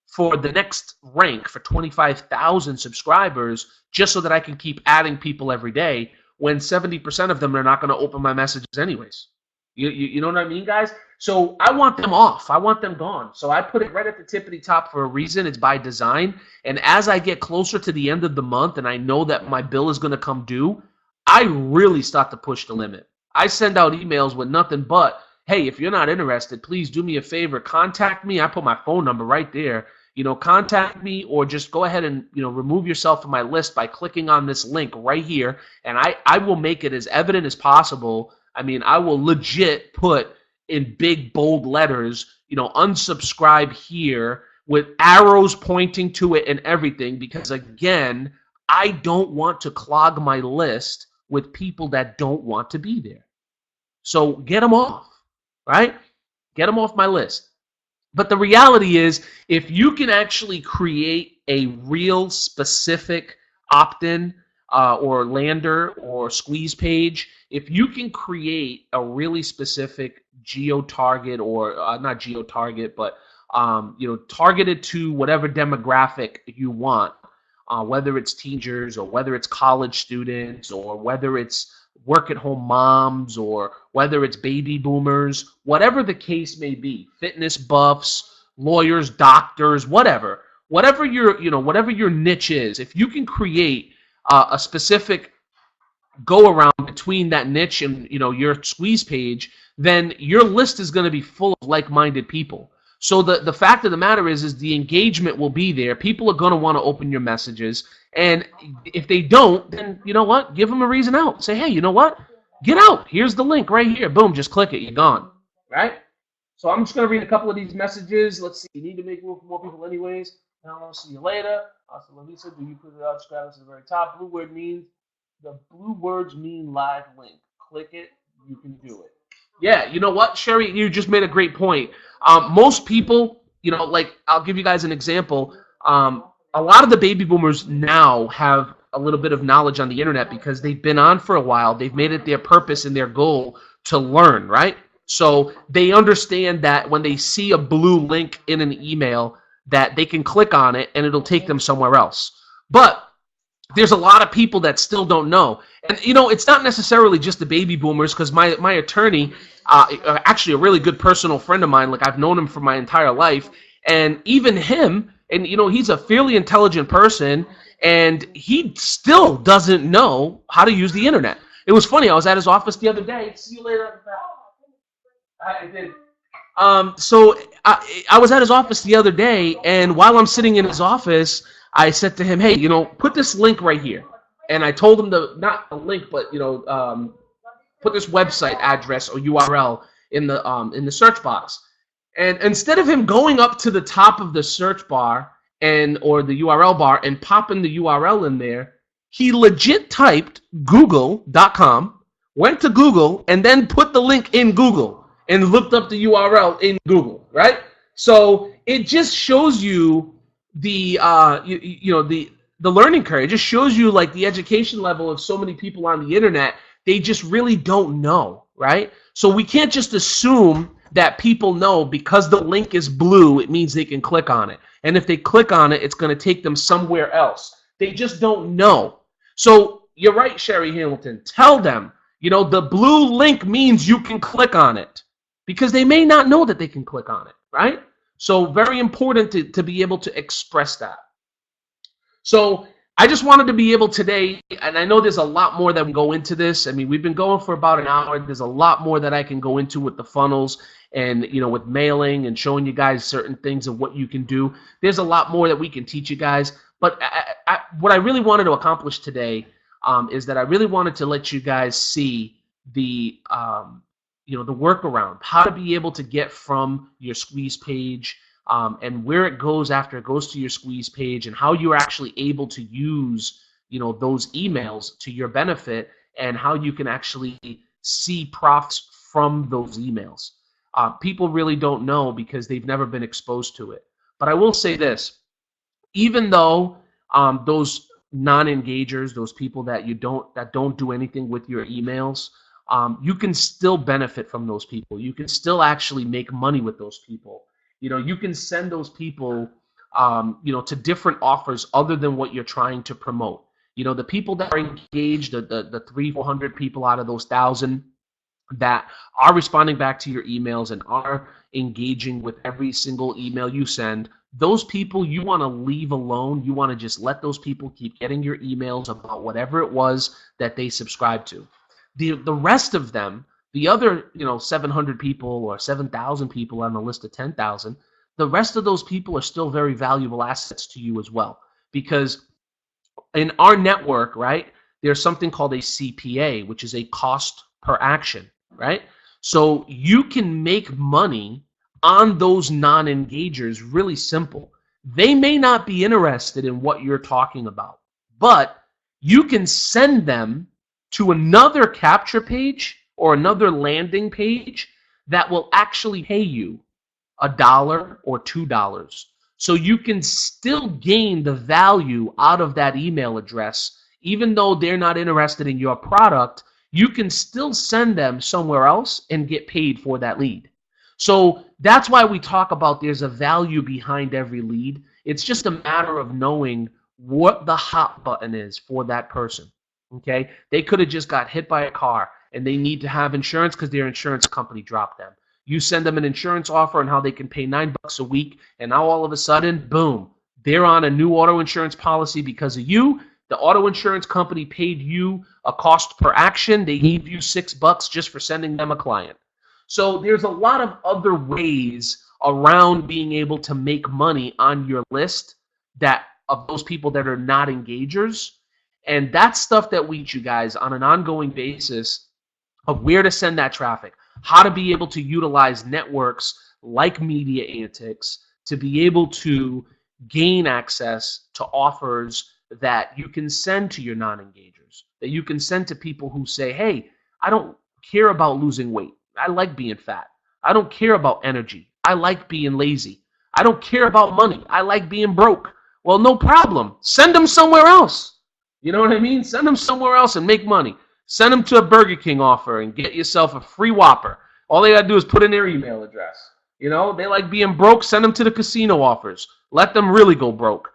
for the next rank for 25,000 subscribers just so that I can keep adding people every day when 70% of them are not going to open my messages anyways? You know what I mean, guys? So I want them off. I want them gone. So I put it right at the tippity top for a reason. It's by design. And as I get closer to the end of the month and I know that my bill is going to come due, I really start to push the limit. I send out emails with nothing but, hey, if you're not interested, please do me a favor. Contact me. I put my phone number right there. Contact me, or just go ahead and, remove yourself from my list by clicking on this link right here. And I will make it as evident as possible. I mean, I will legit put in big, bold letters, unsubscribe here with arrows pointing to it and everything, because, again, I don't want to clog my list with people that don't want to be there. So get them off, right? Get them off my list. But the reality is, if you can actually create a real specific opt-in or lander or squeeze page, if you can create a really specific geo-target, or not geo-target, but targeted to whatever demographic you want, whether it's teenagers or whether it's college students or whether it's work-at-home moms or whether it's baby boomers, whatever the case may be, fitness buffs, lawyers, doctors, whatever your niche is, if you can create a specific go around between that niche and your squeeze page, then your list is going to be full of like-minded people. So the fact of the matter is the engagement will be there. People are going to want to open your messages. And if they don't, then you know what? Give them a reason out. Say, hey, you know what? Get out. Here's the link right here. Boom, just click it. You're gone. Right? So I'm just going to read a couple of these messages. Let's see. You need to make room for more people anyways. I'll see you later. So Lisa, do you put it out? Subscribe to the very top. The blue words mean live link. Click it. You can do it. Yeah, you know what, Sherry? You just made a great point. Most people, like, I'll give you guys an example. A lot of the baby boomers now have a little bit of knowledge on the internet because they've been on for a while. They've made it their purpose and their goal to learn, right? So they understand that when they see a blue link in an email, that they can click on it and it'll take them somewhere else. But there's a lot of people that still don't know. And, it's not necessarily just the baby boomers, because my attorney, actually a really good personal friend of mine, like I've known him for my entire life, and even him, and, he's a fairly intelligent person, and he still doesn't know how to use the internet. It was funny. I was at his office the other day. See you later. I did. So I was at his office the other day, and while I'm sitting in his office, I said to him, hey, put this link right here. And I told him not a link, but, put this website address or URL in the search box. And instead of him going up to the top of the search bar or the URL bar and popping the URL in there, he legit typed google.com, went to Google, and then put the link in Google and looked up the URL in Google, right? So it just shows you the learning curve. It just shows you, like, the education level of so many people on the internet. They just really don't know, right? So we can't just assume that people know because the link is blue, it means they can click on it. And if they click on it, it's going to take them somewhere else. They just don't know. So you're right, Sherry Hamilton. Tell them, the blue link means you can click on it, because they may not know that they can click on it, right? So very important to be able to express that. So I just wanted to be able today, and I know there's a lot more that we go into this. I mean, we've been going for about an hour. There's a lot more that I can go into with the funnels and, with mailing and showing you guys certain things of what you can do. There's a lot more that we can teach you guys. But what I really wanted to accomplish today is that I really wanted to let you guys see the, the workaround, how to be able to get from your squeeze page and where it goes after it goes to your squeeze page, and how you're actually able to use those emails to your benefit, and how you can actually see profits from those emails. People really don't know because they've never been exposed to it. But I will say this: even though those non-engagers, those people that don't do anything with your emails, you can still benefit from those people. You can still actually make money with those people. You can send those people, to different offers other than what you're trying to promote. The people that are engaged, the 300-400 people out of those 1,000 that are responding back to your emails and are engaging with every single email you send, those people you want to leave alone. You want to just let those people keep getting your emails about whatever it was that they subscribed to. The rest of them, the other 700 people or 7,000 people on the list of 10,000, the rest of those people are still very valuable assets to you as well. Because in our network, right, there's something called a CPA, which is a cost per action, right? So you can make money on those non-engagers really simple. They may not be interested in what you're talking about, but you can send them to another capture page or another landing page that will actually pay you $1 or $2. So you can still gain the value out of that email address. Even though they're not interested in your product, you can still send them somewhere else and get paid for that lead. So that's why we talk about there's a value behind every lead. It's just a matter of knowing what the hot button is for that person. Okay, they could have just got hit by a car and they need to have insurance because their insurance company dropped them. You send them an insurance offer on how they can pay $9 a week, and now all of a sudden, boom, they're on a new auto insurance policy because of you. The auto insurance company paid you a cost per action. They gave you $6 just for sending them a client. So there's a lot of other ways around being able to make money on your list that of those people that are not engagers. And that's stuff that we teach you guys on an ongoing basis of where to send that traffic, how to be able to utilize networks like Media Antics to be able to gain access to offers that you can send to your non-engagers, that you can send to people who say, hey, I don't care about losing weight. I like being fat. I don't care about energy. I like being lazy. I don't care about money. I like being broke. Well, no problem. Send them somewhere else. You know what I mean? Send them somewhere else and make money. Send them to a Burger King offer and get yourself a free Whopper. All they got to do is put in their email address. They like being broke. Send them to the casino offers. Let them really go broke.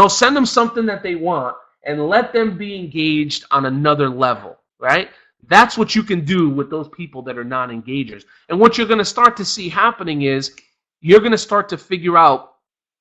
Send them something that they want and let them be engaged on another level, right? That's what you can do with those people that are non-engagers. And what you're going to start to see happening is you're going to start to figure out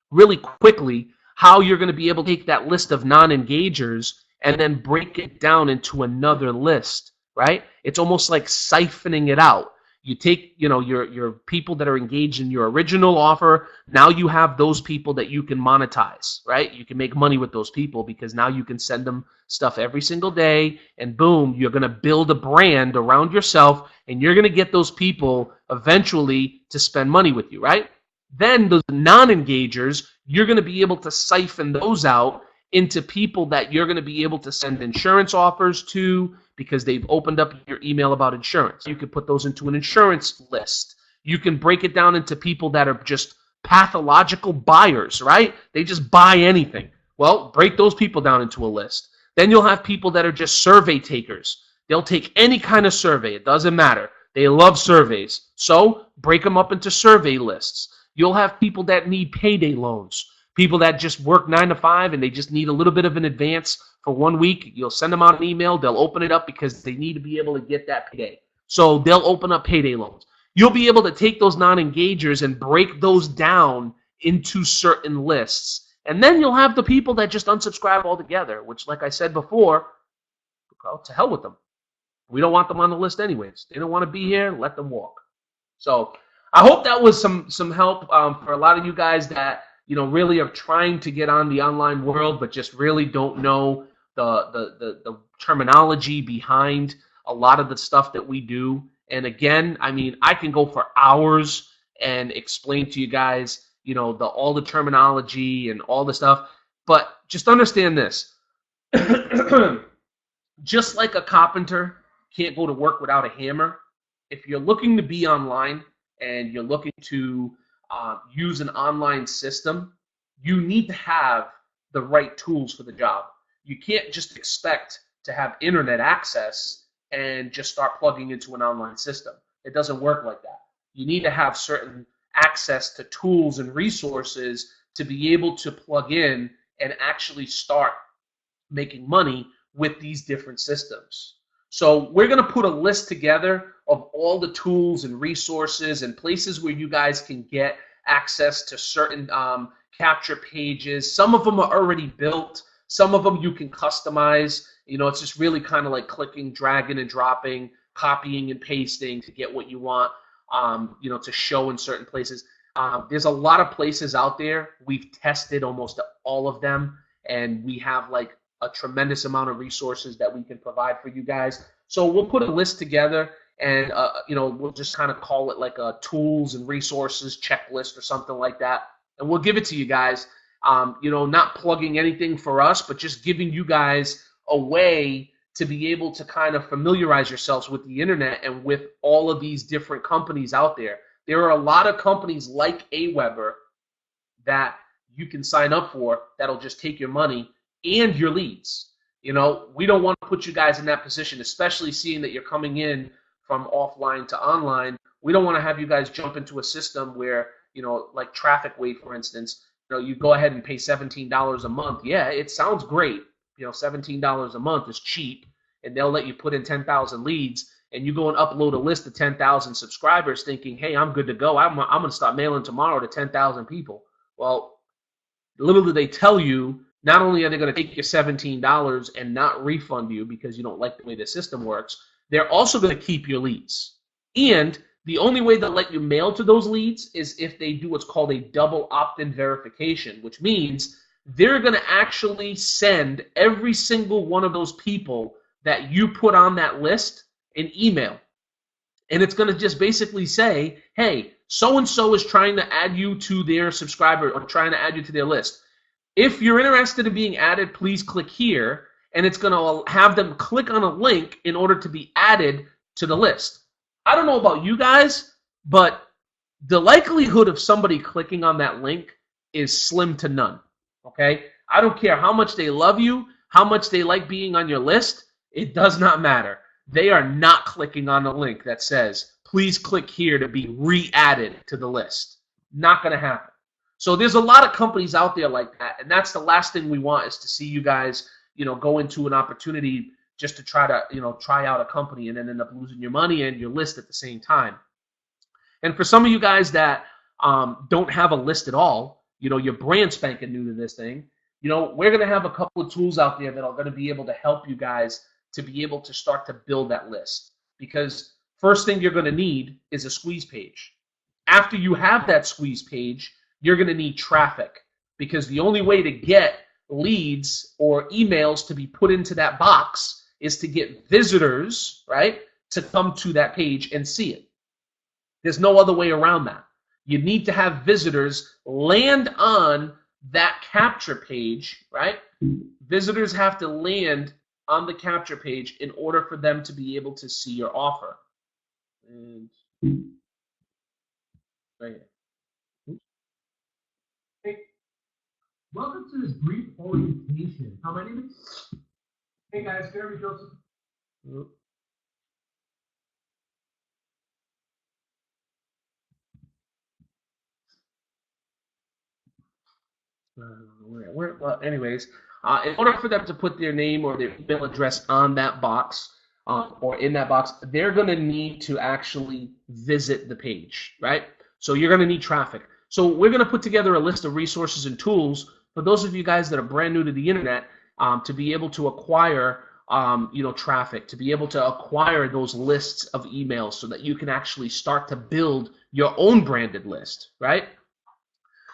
really quickly how you're going to be able to take that list of non-engagers and then break it down into another list, right? It's almost like siphoning it out. You take, your people that are engaged in your original offer. Now you have those people that you can monetize, right? You can make money with those people because now you can send them stuff every single day, and boom, you're going to build a brand around yourself, and you're going to get those people eventually to spend money with you, right? Then those non-engagers, you're going to be able to siphon those out into people that you're going to be able to send insurance offers to because they've opened up your email about insurance. You could put those into an insurance list. You can break it down into people that are just pathological buyers, right? They just buy anything. Well, break those people down into a list. Then you'll have people that are just survey takers. They'll take any kind of survey. It doesn't matter. They love surveys. So break them up into survey lists. You'll have people that need payday loans. People that just work 9 to 5 and they just need a little bit of an advance for 1 week. You'll send them out an email. They'll open it up because they need to be able to get that payday. So they'll open up payday loans. you'll be able to take those non-engagers and break those down into certain lists. And then you'll have the people that just unsubscribe altogether, which, like I said before, well, to hell with them. We don't want them on the list anyways. They don't want to be here, let them walk. So I hope that was some help for a lot of you guys that really are trying to get on the online world, but just really don't know the terminology behind a lot of the stuff that we do. And again, I mean, I can go for hours and explain to you guys, all the terminology and all the stuff. But just understand this. Just like a carpenter can't go to work without a hammer, if you're looking to be online and you're looking to use an online system, you need to have the right tools for the job. You can't just expect to have internet access and just start plugging into an online system. It doesn't work like that. You need to have certain access to tools and resources to be able to plug in and actually start making money with these different systems. So we're going to put a list together of all the tools and resources and places where you guys can get access to certain capture pages. Some of them are already built. Some of them you can customize. It's just really kind of like clicking, dragging and dropping, copying and pasting to get what you want, to show in certain places. There's a lot of places out there. We've tested almost all of them, and we have like a tremendous amount of resources that we can provide for you guys. So we'll put a list together, and we'll just kind of call it like a tools and resources checklist or something like that, and we'll give it to you guys. Not plugging anything for us, but just giving you guys a way to be able to kind of familiarize yourselves with the internet and with all of these different companies out there. There are a lot of companies like Aweber that you can sign up for that'll just take your money and your leads. We don't want to put you guys in that position, especially seeing that you're coming in from offline to online. We don't want to have you guys jump into a system where, like Traffic Weight, for instance, you go ahead and pay $17 a month. Yeah, it sounds great. $17 a month is cheap, and they'll let you put in 10,000 leads, and you go and upload a list of 10,000 subscribers thinking, hey, I'm good to go. I'm going to start mailing tomorrow to 10,000 people. Well, little do they tell you, not only are they going to take your $17 and not refund you because you don't like the way the system works, they're also going to keep your leads. And the only way they'll let you mail to those leads is if they do what's called a double opt-in verification, which means they're going to actually send every single one of those people that you put on that list an email. And it's going to just basically say, hey, so-and-so is trying to add you to their subscriber or trying to add you to their list. If you're interested in being added, please click here, and it's going to have them click on a link in order to be added to the list. I don't know about you guys, but the likelihood of somebody clicking on that link is slim to none, okay? I don't care how much they love you, how much they like being on your list. It does not matter. They are not clicking on the link that says, please click here to be re-added to the list. Not going to happen. So there's a lot of companies out there like that, and that's the last thing we want is to see you guys, go into an opportunity just to try to, try out a company and then end up losing your money and your list at the same time. And for some of you guys that don't have a list at all, you're brand spanking new to this thing, we're going to have a couple of tools out there that are going to be able to help you guys to be able to start to build that list. Because first thing you're going to need is a squeeze page. After you have that squeeze page, you're going to need traffic, because the only way to get leads or emails to be put into that box is to get visitors, right, to come to that page and see it. There's no other way around that. You need to have visitors land on that capture page, right? Visitors have to land on the capture page in order for them to be able to see your offer. And right here. Hey, welcome to this brief orientation. How my name is? Hey guys, Jeremy Joseph. Well, anyways, in order for them to put their name or their email address on that box, or in that box, they're going to need to actually visit the page, right? So you're going to need traffic. So we're going to put together a list of resources and tools for those of you guys that are brand new to the internet, to be able to acquire traffic, to be able to acquire those lists of emails so that you can actually start to build your own branded list, right?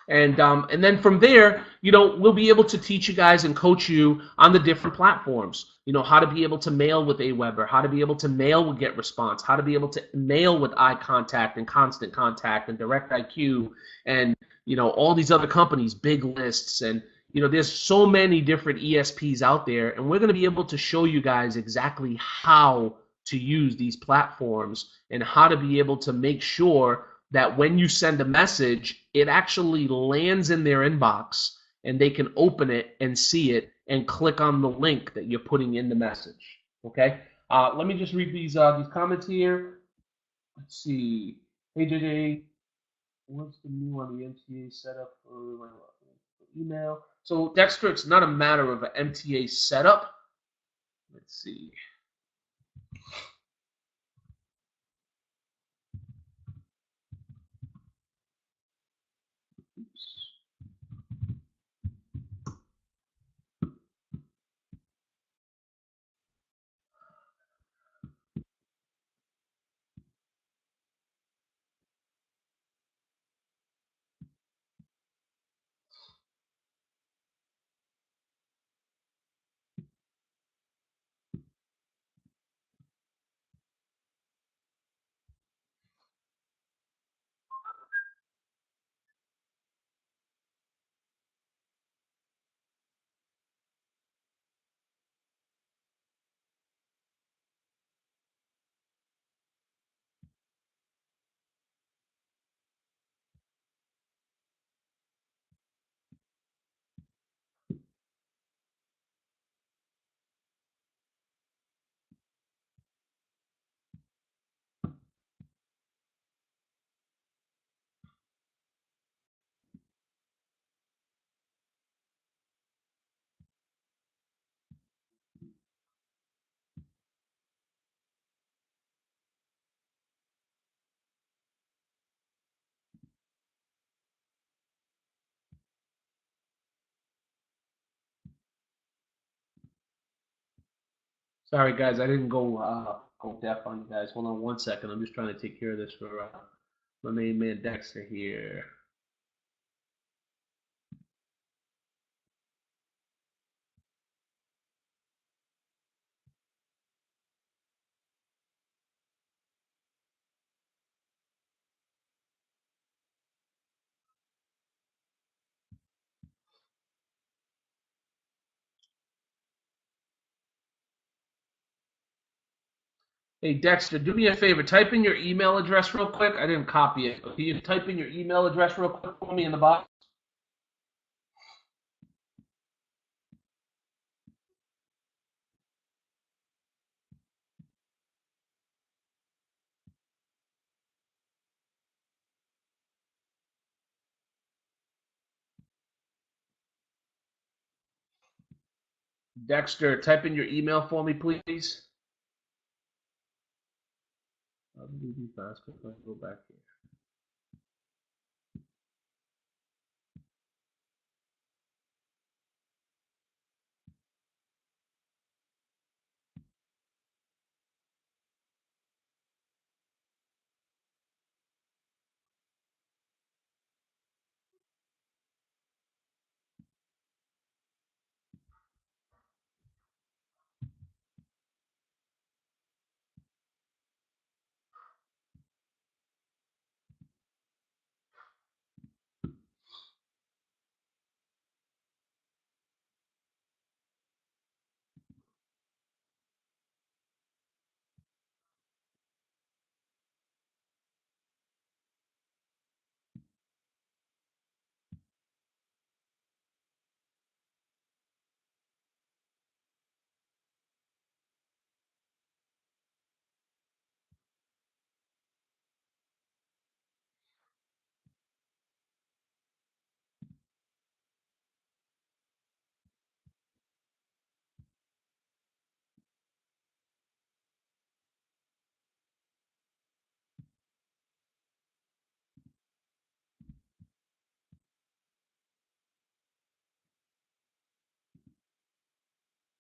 And then from there, we'll be able to teach you guys and coach you on the different platforms. How to be able to mail with Aweber, how to be able to mail with Get Response, how to be able to mail with iContact and Constant Contact and Direct IQ, and all these other companies, Big Lists, and there's so many different ESPs out there, and we're going to be able to show you guys exactly how to use these platforms and how to be able to make sure that when you send a message, it actually lands in their inbox and they can open it and see it and click on the link that you're putting in the message. Okay? Let me just read these comments here. Let's see. Hey, JJ, what's the new on the MTA setup for email? So, Dexter, it's not a matter of an MTA setup. Let's see. Sorry, guys, I didn't go deaf on you guys. Hold on one second. I'm just trying to take care of this for my main man Dexter here. Hey, Dexter, do me a favor. Type in your email address real quick. I didn't copy it. Can you type in your email address real quick for me in the box? Dexter, type in your email for me, please. I'll be fast if I go back here.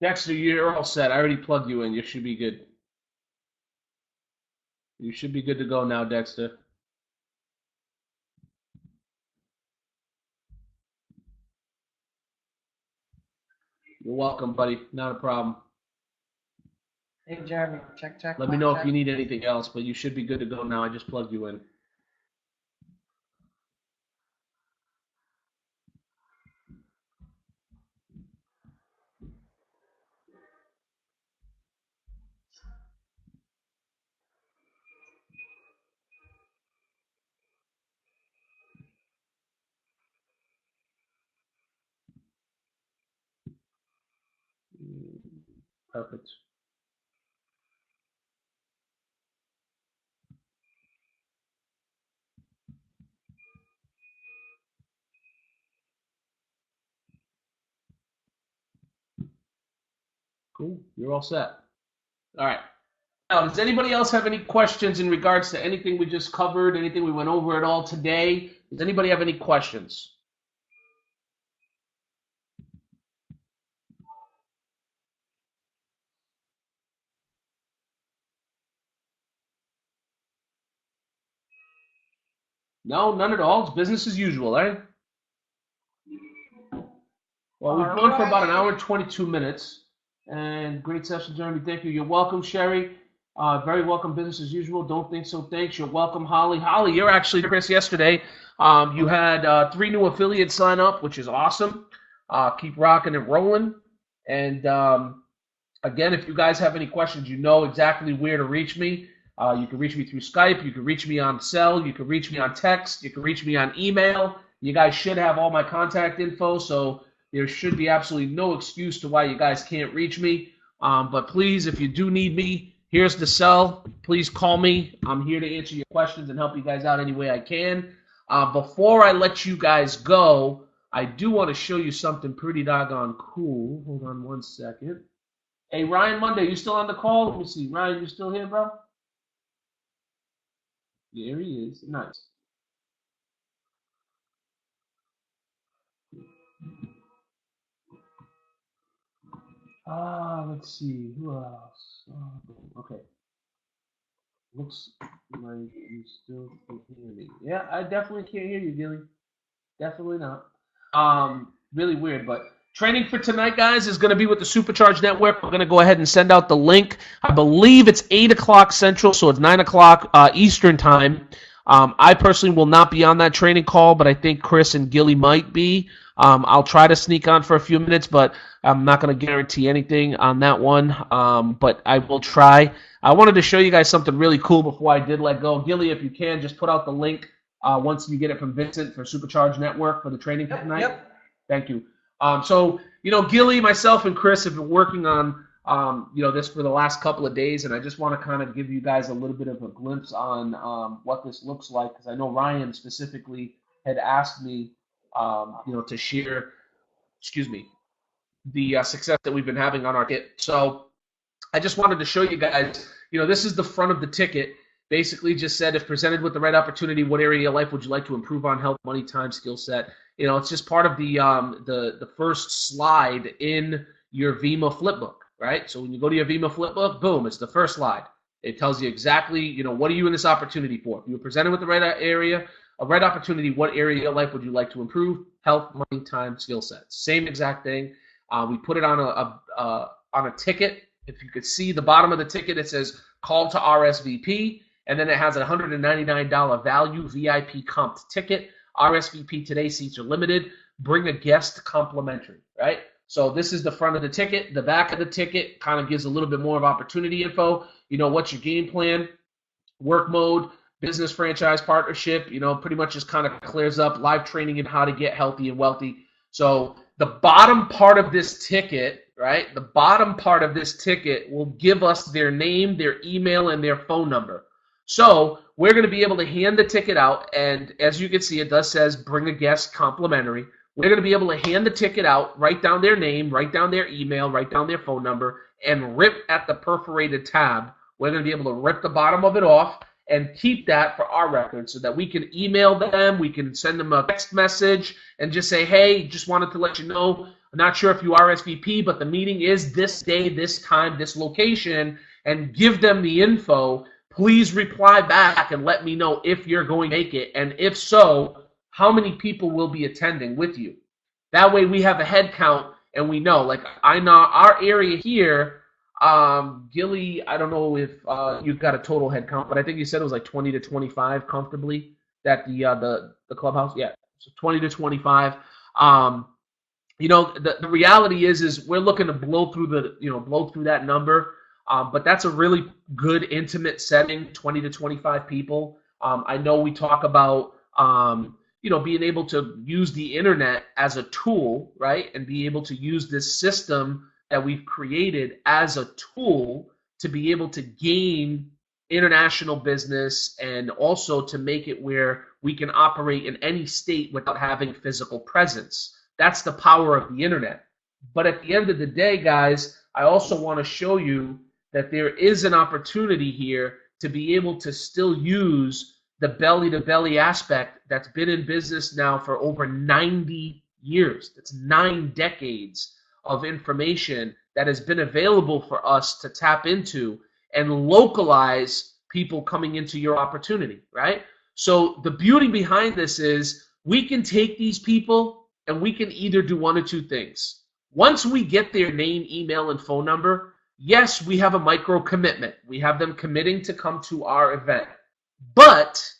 Dexter, you're all set. I already plugged you in. You should be good. You should be good to go now, Dexter. You're welcome, buddy. Not a problem. Hey, Jeremy, check. Let me know if you need anything else, but you should be good to go now. I just plugged you in. Perfect. Cool. You're all set. All right. Now, does anybody else have any questions in regards to anything we just covered, anything we went over at all today? Does anybody have any questions? No, none at all. It's business as usual, eh? Well, we've gone for about an hour and 22 minutes. And great session, Jeremy. Thank you. You're welcome, Sherry. Very welcome, business as usual. Don't think so. Thanks. You're welcome, Holly. Holly, you're actually, Chris, yesterday. You had 3 new affiliates sign up, which is awesome. Keep rocking and rolling. And again, if you guys have any questions, you know exactly where to reach me. You can reach me through Skype. You can reach me on cell. You can reach me on text. You can reach me on email. You guys should have all my contact info, so there should be absolutely no excuse to why you guys can't reach me. But please, if you do need me, here's the cell. Please call me. I'm here to answer your questions and help you guys out any way I can. Before I let you guys go, I do want to show you something pretty doggone cool. Hold on one second. Hey, Ryan Monday, you still on the call? Let me see. Ryan, you still here, bro? There he is. Nice. Let's see. Who else? Okay. Looks like you still can hear me. Yeah, I definitely can't hear you, Gilly. Definitely not. Really weird, but training for tonight, guys, is going to be with the Supercharged Network. We're going to go ahead and send out the link. I believe it's 8 o'clock Central, so it's 9 o'clock Eastern time. I personally will not be on that training call, but I think Chris and Gilly might be. I'll try to sneak on for a few minutes, but I'm not going to guarantee anything on that one. But I will try. I wanted to show you guys something really cool before I did let go. Gilly, if you can, just put out the link once you get it from Vincent for Supercharged Network for the training for tonight. Yep. Thank you. So, Gilly, myself, and Chris have been working on, this for the last couple of days, and I just want to kind of give you guys a little bit of a glimpse on what this looks like, because I know Ryan specifically had asked me, to share, the success that we've been having on our kit. So I just wanted to show you guys, this is the front of the ticket. Basically just said, if presented with the right opportunity, what area of life would you like to improve on? Health, money, time, skill set. It's just part of the first slide in your Vemma flipbook, right? So when you go to your Vemma flipbook, boom, it's the first slide. It tells you exactly, what are you in this opportunity for? If you were presented with the right area, a right opportunity, what area of your life would you like to improve? Health, money, time, skill set. Same exact thing. We put it on a ticket. If you could see the bottom of the ticket, it says call to RSVP, and then it has a $199 value VIP comped ticket. RSVP today, seats are limited. Bring a guest complimentary, right? So this is the front of the ticket. The back of the ticket kind of gives a little bit more of opportunity info. What's your game plan, work mode, business franchise partnership, pretty much just kind of clears up live training and how to get healthy and wealthy. So the bottom part of this ticket, right? The bottom part of this ticket will give us their name, their email, and their phone number. So we're going to be able to hand the ticket out, and as you can see, it does says bring a guest complimentary. We're going to be able to hand the ticket out, write down their name, write down their email, write down their phone number, and rip at the perforated tab. We're going to be able to rip the bottom of it off and keep that for our records so that we can email them, we can send them a text message and just say, hey, just wanted to let you know I'm not sure if you RSVP, but the meeting is this day, this time, this location, and give them the info. Please reply back and let me know if you're going to make it, and if so, how many people will be attending with you. That way we have a head count and we know. Like, I know our area here, Gilly, I don't know if you've got a total head count, but I think you said it was like 20 to 25 comfortably that the clubhouse. Yeah, so 20 to 25. The reality is we're looking to blow through that number. But that's a really good intimate setting, 20 to 25 people. I know we talk about being able to use the internet as a tool, right? And be able to use this system that we've created as a tool to be able to gain international business, and also to make it where we can operate in any state without having physical presence. That's the power of the internet. But at the end of the day, guys, I also want to show you that there is an opportunity here to be able to still use the belly-to-belly aspect that's been in business now for over 90 years. That's 9 decades of information that has been available for us to tap into and localize people coming into your opportunity, right? So the beauty behind this is we can take these people and we can either do one of two things. Once we get their name, email, and phone number, yes, we have a micro commitment. We have them committing to come to our event. But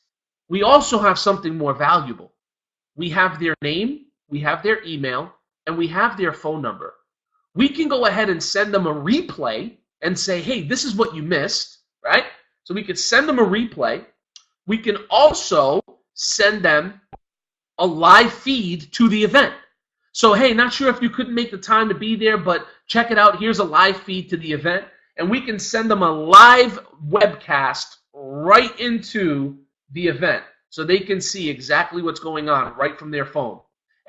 we also have something more valuable. We have their name, we have their email, and we have their phone number. We can go ahead and send them a replay and say, hey, this is what you missed, right? So we could send them a replay. We can also send them a live feed to the event. So, hey, not sure if you couldn't make the time to be there, but check it out. Here's a live feed to the event. And we can send them a live webcast right into the event so they can see exactly what's going on right from their phone.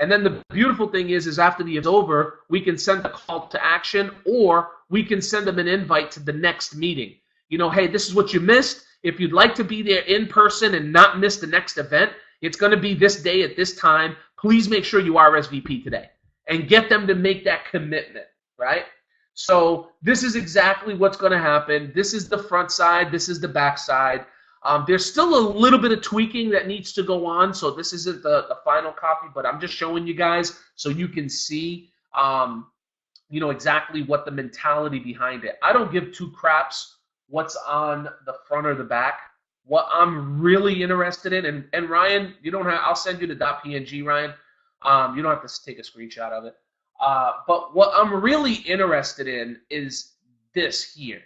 And then the beautiful thing is after the event's over, we can send a call to action, or we can send them an invite to the next meeting. Hey, this is what you missed. If you'd like to be there in person and not miss the next event, it's going to be this day at this time. Please make sure you RSVP today, and get them to make that commitment, right? So this is exactly what's going to happen. This is the front side. This is the back side. There's still a little bit of tweaking that needs to go on, so this isn't the final copy, but I'm just showing you guys so you can see, exactly what the mentality behind it. I don't give two craps what's on the front or the back. What I'm really interested in, and Ryan, I'll send you the .png, Ryan. You don't have to take a screenshot of it. But what I'm really interested in is this here.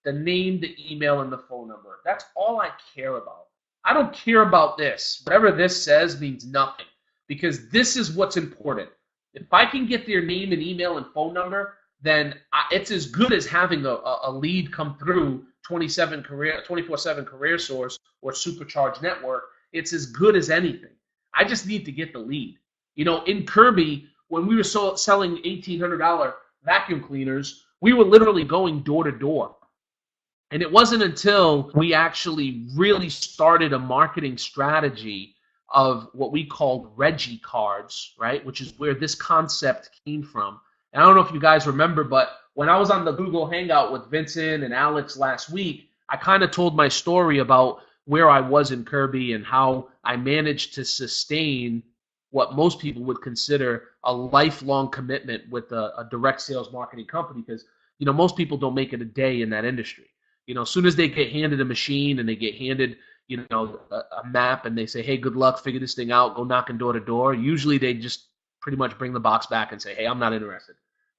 The name, the email, and the phone number. That's all I care about. I don't care about this. Whatever this says means nothing, because this is what's important. If I can get their name and email and phone number, then it's as good as having a lead come through 24/7 Career Source or Supercharged Network. It's as good as anything. I just need to get the lead. In Kirby, when we were selling $1,800 vacuum cleaners, we were literally going door to door. And it wasn't until we actually really started a marketing strategy of what we called Reggie cards, right, which is where this concept came from. And I don't know if you guys remember, but when I was on the Google Hangout with Vincent and Alex last week, I kind of told my story about where I was in Kirby and how I managed to sustain what most people would consider a lifelong commitment with a direct sales marketing company, because most people don't make it a day in that industry. As soon as they get handed a machine and they get handed, a map, and they say, hey, good luck, figure this thing out, go knocking door to door, usually they just pretty much bring the box back and say, hey, I'm not interested.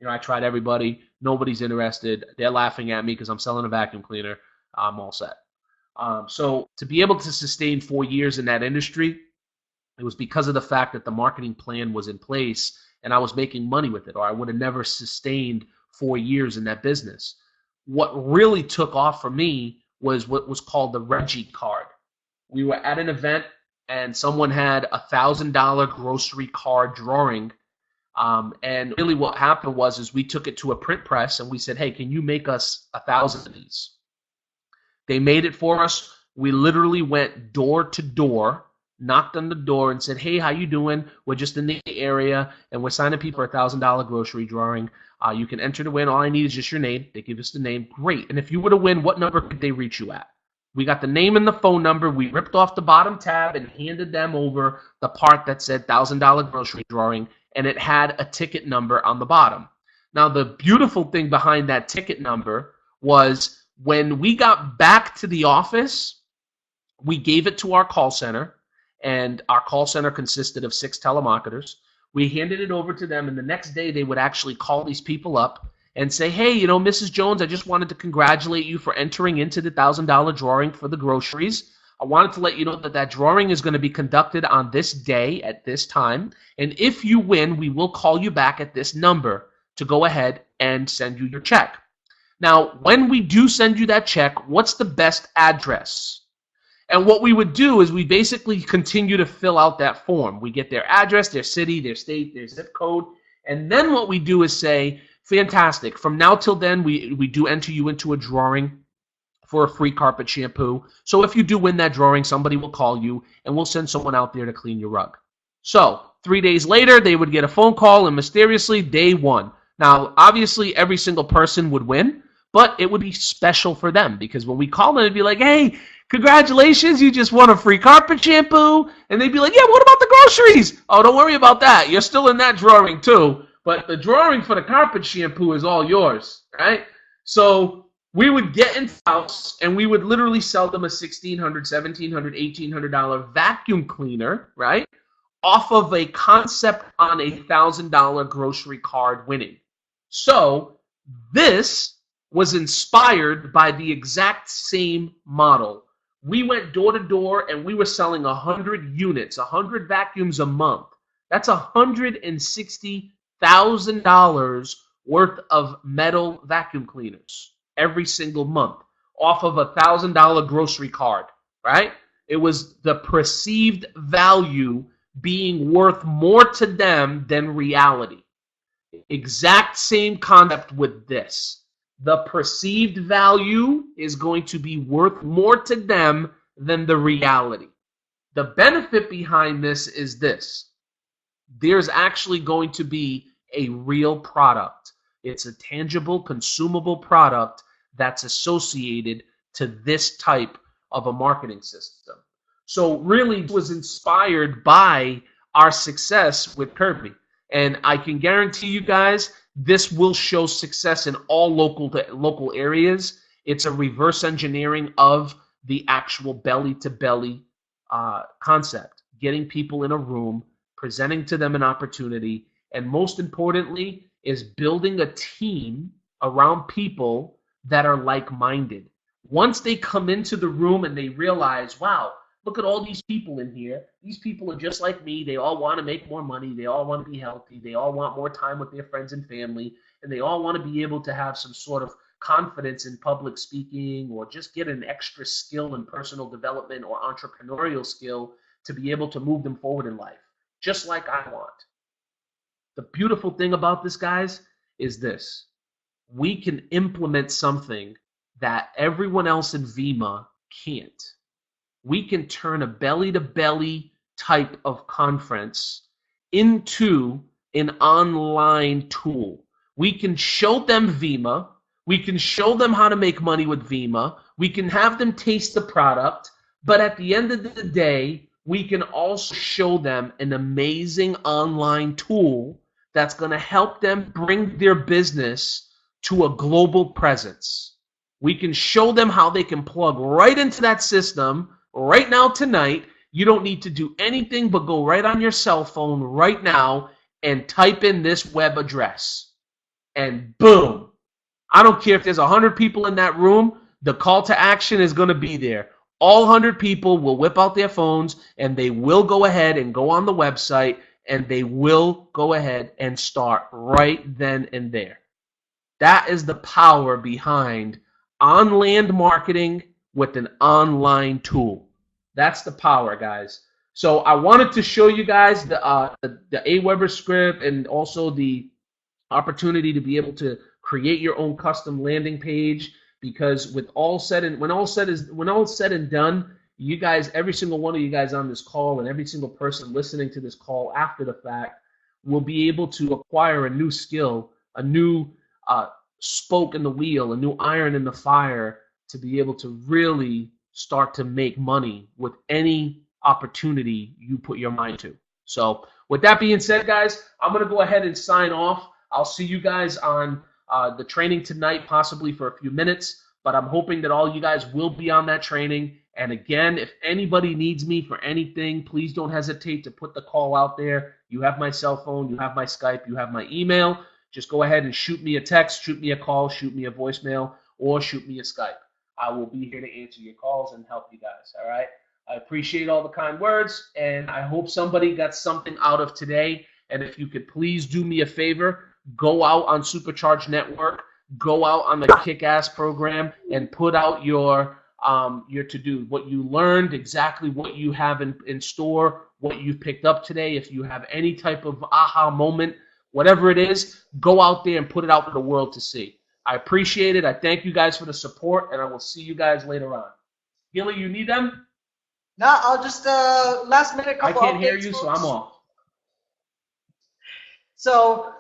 I tried everybody. Nobody's interested. They're laughing at me because I'm selling a vacuum cleaner. I'm all set. So to be able to sustain 4 years in that industry, it was because of the fact that the marketing plan was in place and I was making money with it, or I would have never sustained 4 years in that business. What really took off for me was what was called the Reggie card. We were at an event and someone had a $1,000 grocery card drawing. And really what happened was we took it to a print press and we said, hey, can you make us 1,000 of these? They made it for us. We literally went door to door knocked on the door and said, hey, how you doing? We're just in the area, and we're signing people for a $1,000 grocery drawing. You can enter to win. All I need is just your name. They give us the name. Great. And if you were to win, what number could they reach you at? We got the name and the phone number. We ripped off the bottom tab and handed them over the part that said $1,000 grocery drawing, and it had a ticket number on the bottom. Now, the beautiful thing behind that ticket number was when we got back to the office, we gave it to our call center, and our call center consisted of 6 telemarketers. We handed it over to them, and the next day they would actually call these people up and say, hey, Mrs. Jones, I just wanted to congratulate you for entering into the $1,000 drawing for the groceries. I wanted to let you know that that drawing is going to be conducted on this day at this time, and if you win, we will call you back at this number to go ahead and send you your check. Now, when we do send you that check, what's the best address? And what we would do is we basically continue to fill out that form. We get their address, their city, their state, their zip code. And then what we do is say, fantastic. From now till then, we do enter you into a drawing for a free carpet shampoo. So if you do win that drawing, somebody will call you and we'll send someone out there to clean your rug. So 3 days later, they would get a phone call and mysteriously they won. Now, obviously, every single person would win, but it would be special for them because when we call them, it'd be like, hey, congratulations, you just won a free carpet shampoo. And they'd be like, yeah, what about the groceries? Oh, don't worry about that. You're still in that drawing too. But the drawing for the carpet shampoo is all yours, right? So we would get in the house and we would literally sell them a $1,600, $1,700, $1,800 vacuum cleaner, right? Off of a concept on a $1,000 grocery card winning. So this was inspired by the exact same model. We went door to door and we were selling 100 units, 100 vacuums a month. That's $160,000 worth of metal vacuum cleaners every single month off of a $1,000 grocery card, right? It was the perceived value being worth more to them than reality. Exact same concept with this. The perceived value is going to be worth more to them than the reality. The benefit behind this is this. There's actually going to be a real product. It's a tangible, consumable product that's associated to this type of a marketing system. So really it was inspired by our success with Kirby. And I can guarantee you guys, this will show success in all local areas. It's a reverse engineering of the actual belly-to-belly concept. Getting people in a room, presenting to them an opportunity, and most importantly is building a team around people that are like-minded. Once they come into the room and they realize, wow, look at all these people in here. These people are just like me. They all want to make more money. They all want to be healthy. They all want more time with their friends and family. And they all want to be able to have some sort of confidence in public speaking or just get an extra skill in personal development or entrepreneurial skill to be able to move them forward in life, just like I want. The beautiful thing about this, guys, is this. We can implement something that everyone else in Vemma can't. We can turn a belly-to-belly type of conference into an online tool. We can show them Vemma. We can show them how to make money with Vemma. We can have them taste the product. But at the end of the day, we can also show them an amazing online tool that's going to help them bring their business to a global presence. We can show them how they can plug right into that system right now tonight. You don't need to do anything but go right on your cell phone right now and type in this web address. And boom. I don't care if there's 100 people in that room, the call to action is going to be there. All 100 people will whip out their phones and they will go ahead and go on the website and they will go ahead and start right then and there. That is the power behind on-land marketing with an online tool. That's the power, guys. So I wanted to show you guys the Aweber script and also the opportunity to be able to create your own custom landing page, because when all said and done, you guys, every single one of you guys on this call and every single person listening to this call after the fact will be able to acquire a new skill, a new spoke in the wheel, a new iron in the fire to be able to really start to make money with any opportunity you put your mind to. So with that being said, guys, I'm going to go ahead and sign off. I'll see you guys on the training tonight, possibly for a few minutes, but I'm hoping that all you guys will be on that training. And again, if anybody needs me for anything, please don't hesitate to put the call out there. You have my cell phone, you have my Skype, you have my email. Just go ahead and shoot me a text, shoot me a call, shoot me a voicemail, or shoot me a Skype. I will be here to answer your calls and help you guys, all right? I appreciate all the kind words, and I hope somebody got something out of today. And if you could please do me a favor, go out on Supercharged Network, go out on the Kick-Ass program, and put out your to-do, what you learned, exactly what you have in store, what you've picked up today. If you have any type of aha moment, whatever it is, go out there and put it out for the world to see. I appreciate it. I thank you guys for the support, and I will see you guys later on. Gilly, you need them? No, I'll just last minute couple I can't hear updates, you, folks. so I'm off. So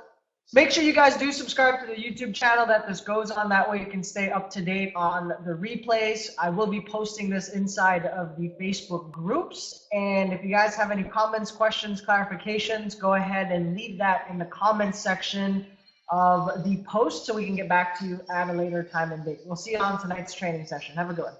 make sure you guys do subscribe to the YouTube channel that this goes on. That way you can stay up to date on the replays. I will be posting this inside of the Facebook groups. And if you guys have any comments, questions, clarifications, go ahead and leave that in the comments section of the post so we can get back to you at a later time and date. We'll see you on tonight's training session. Have a good one.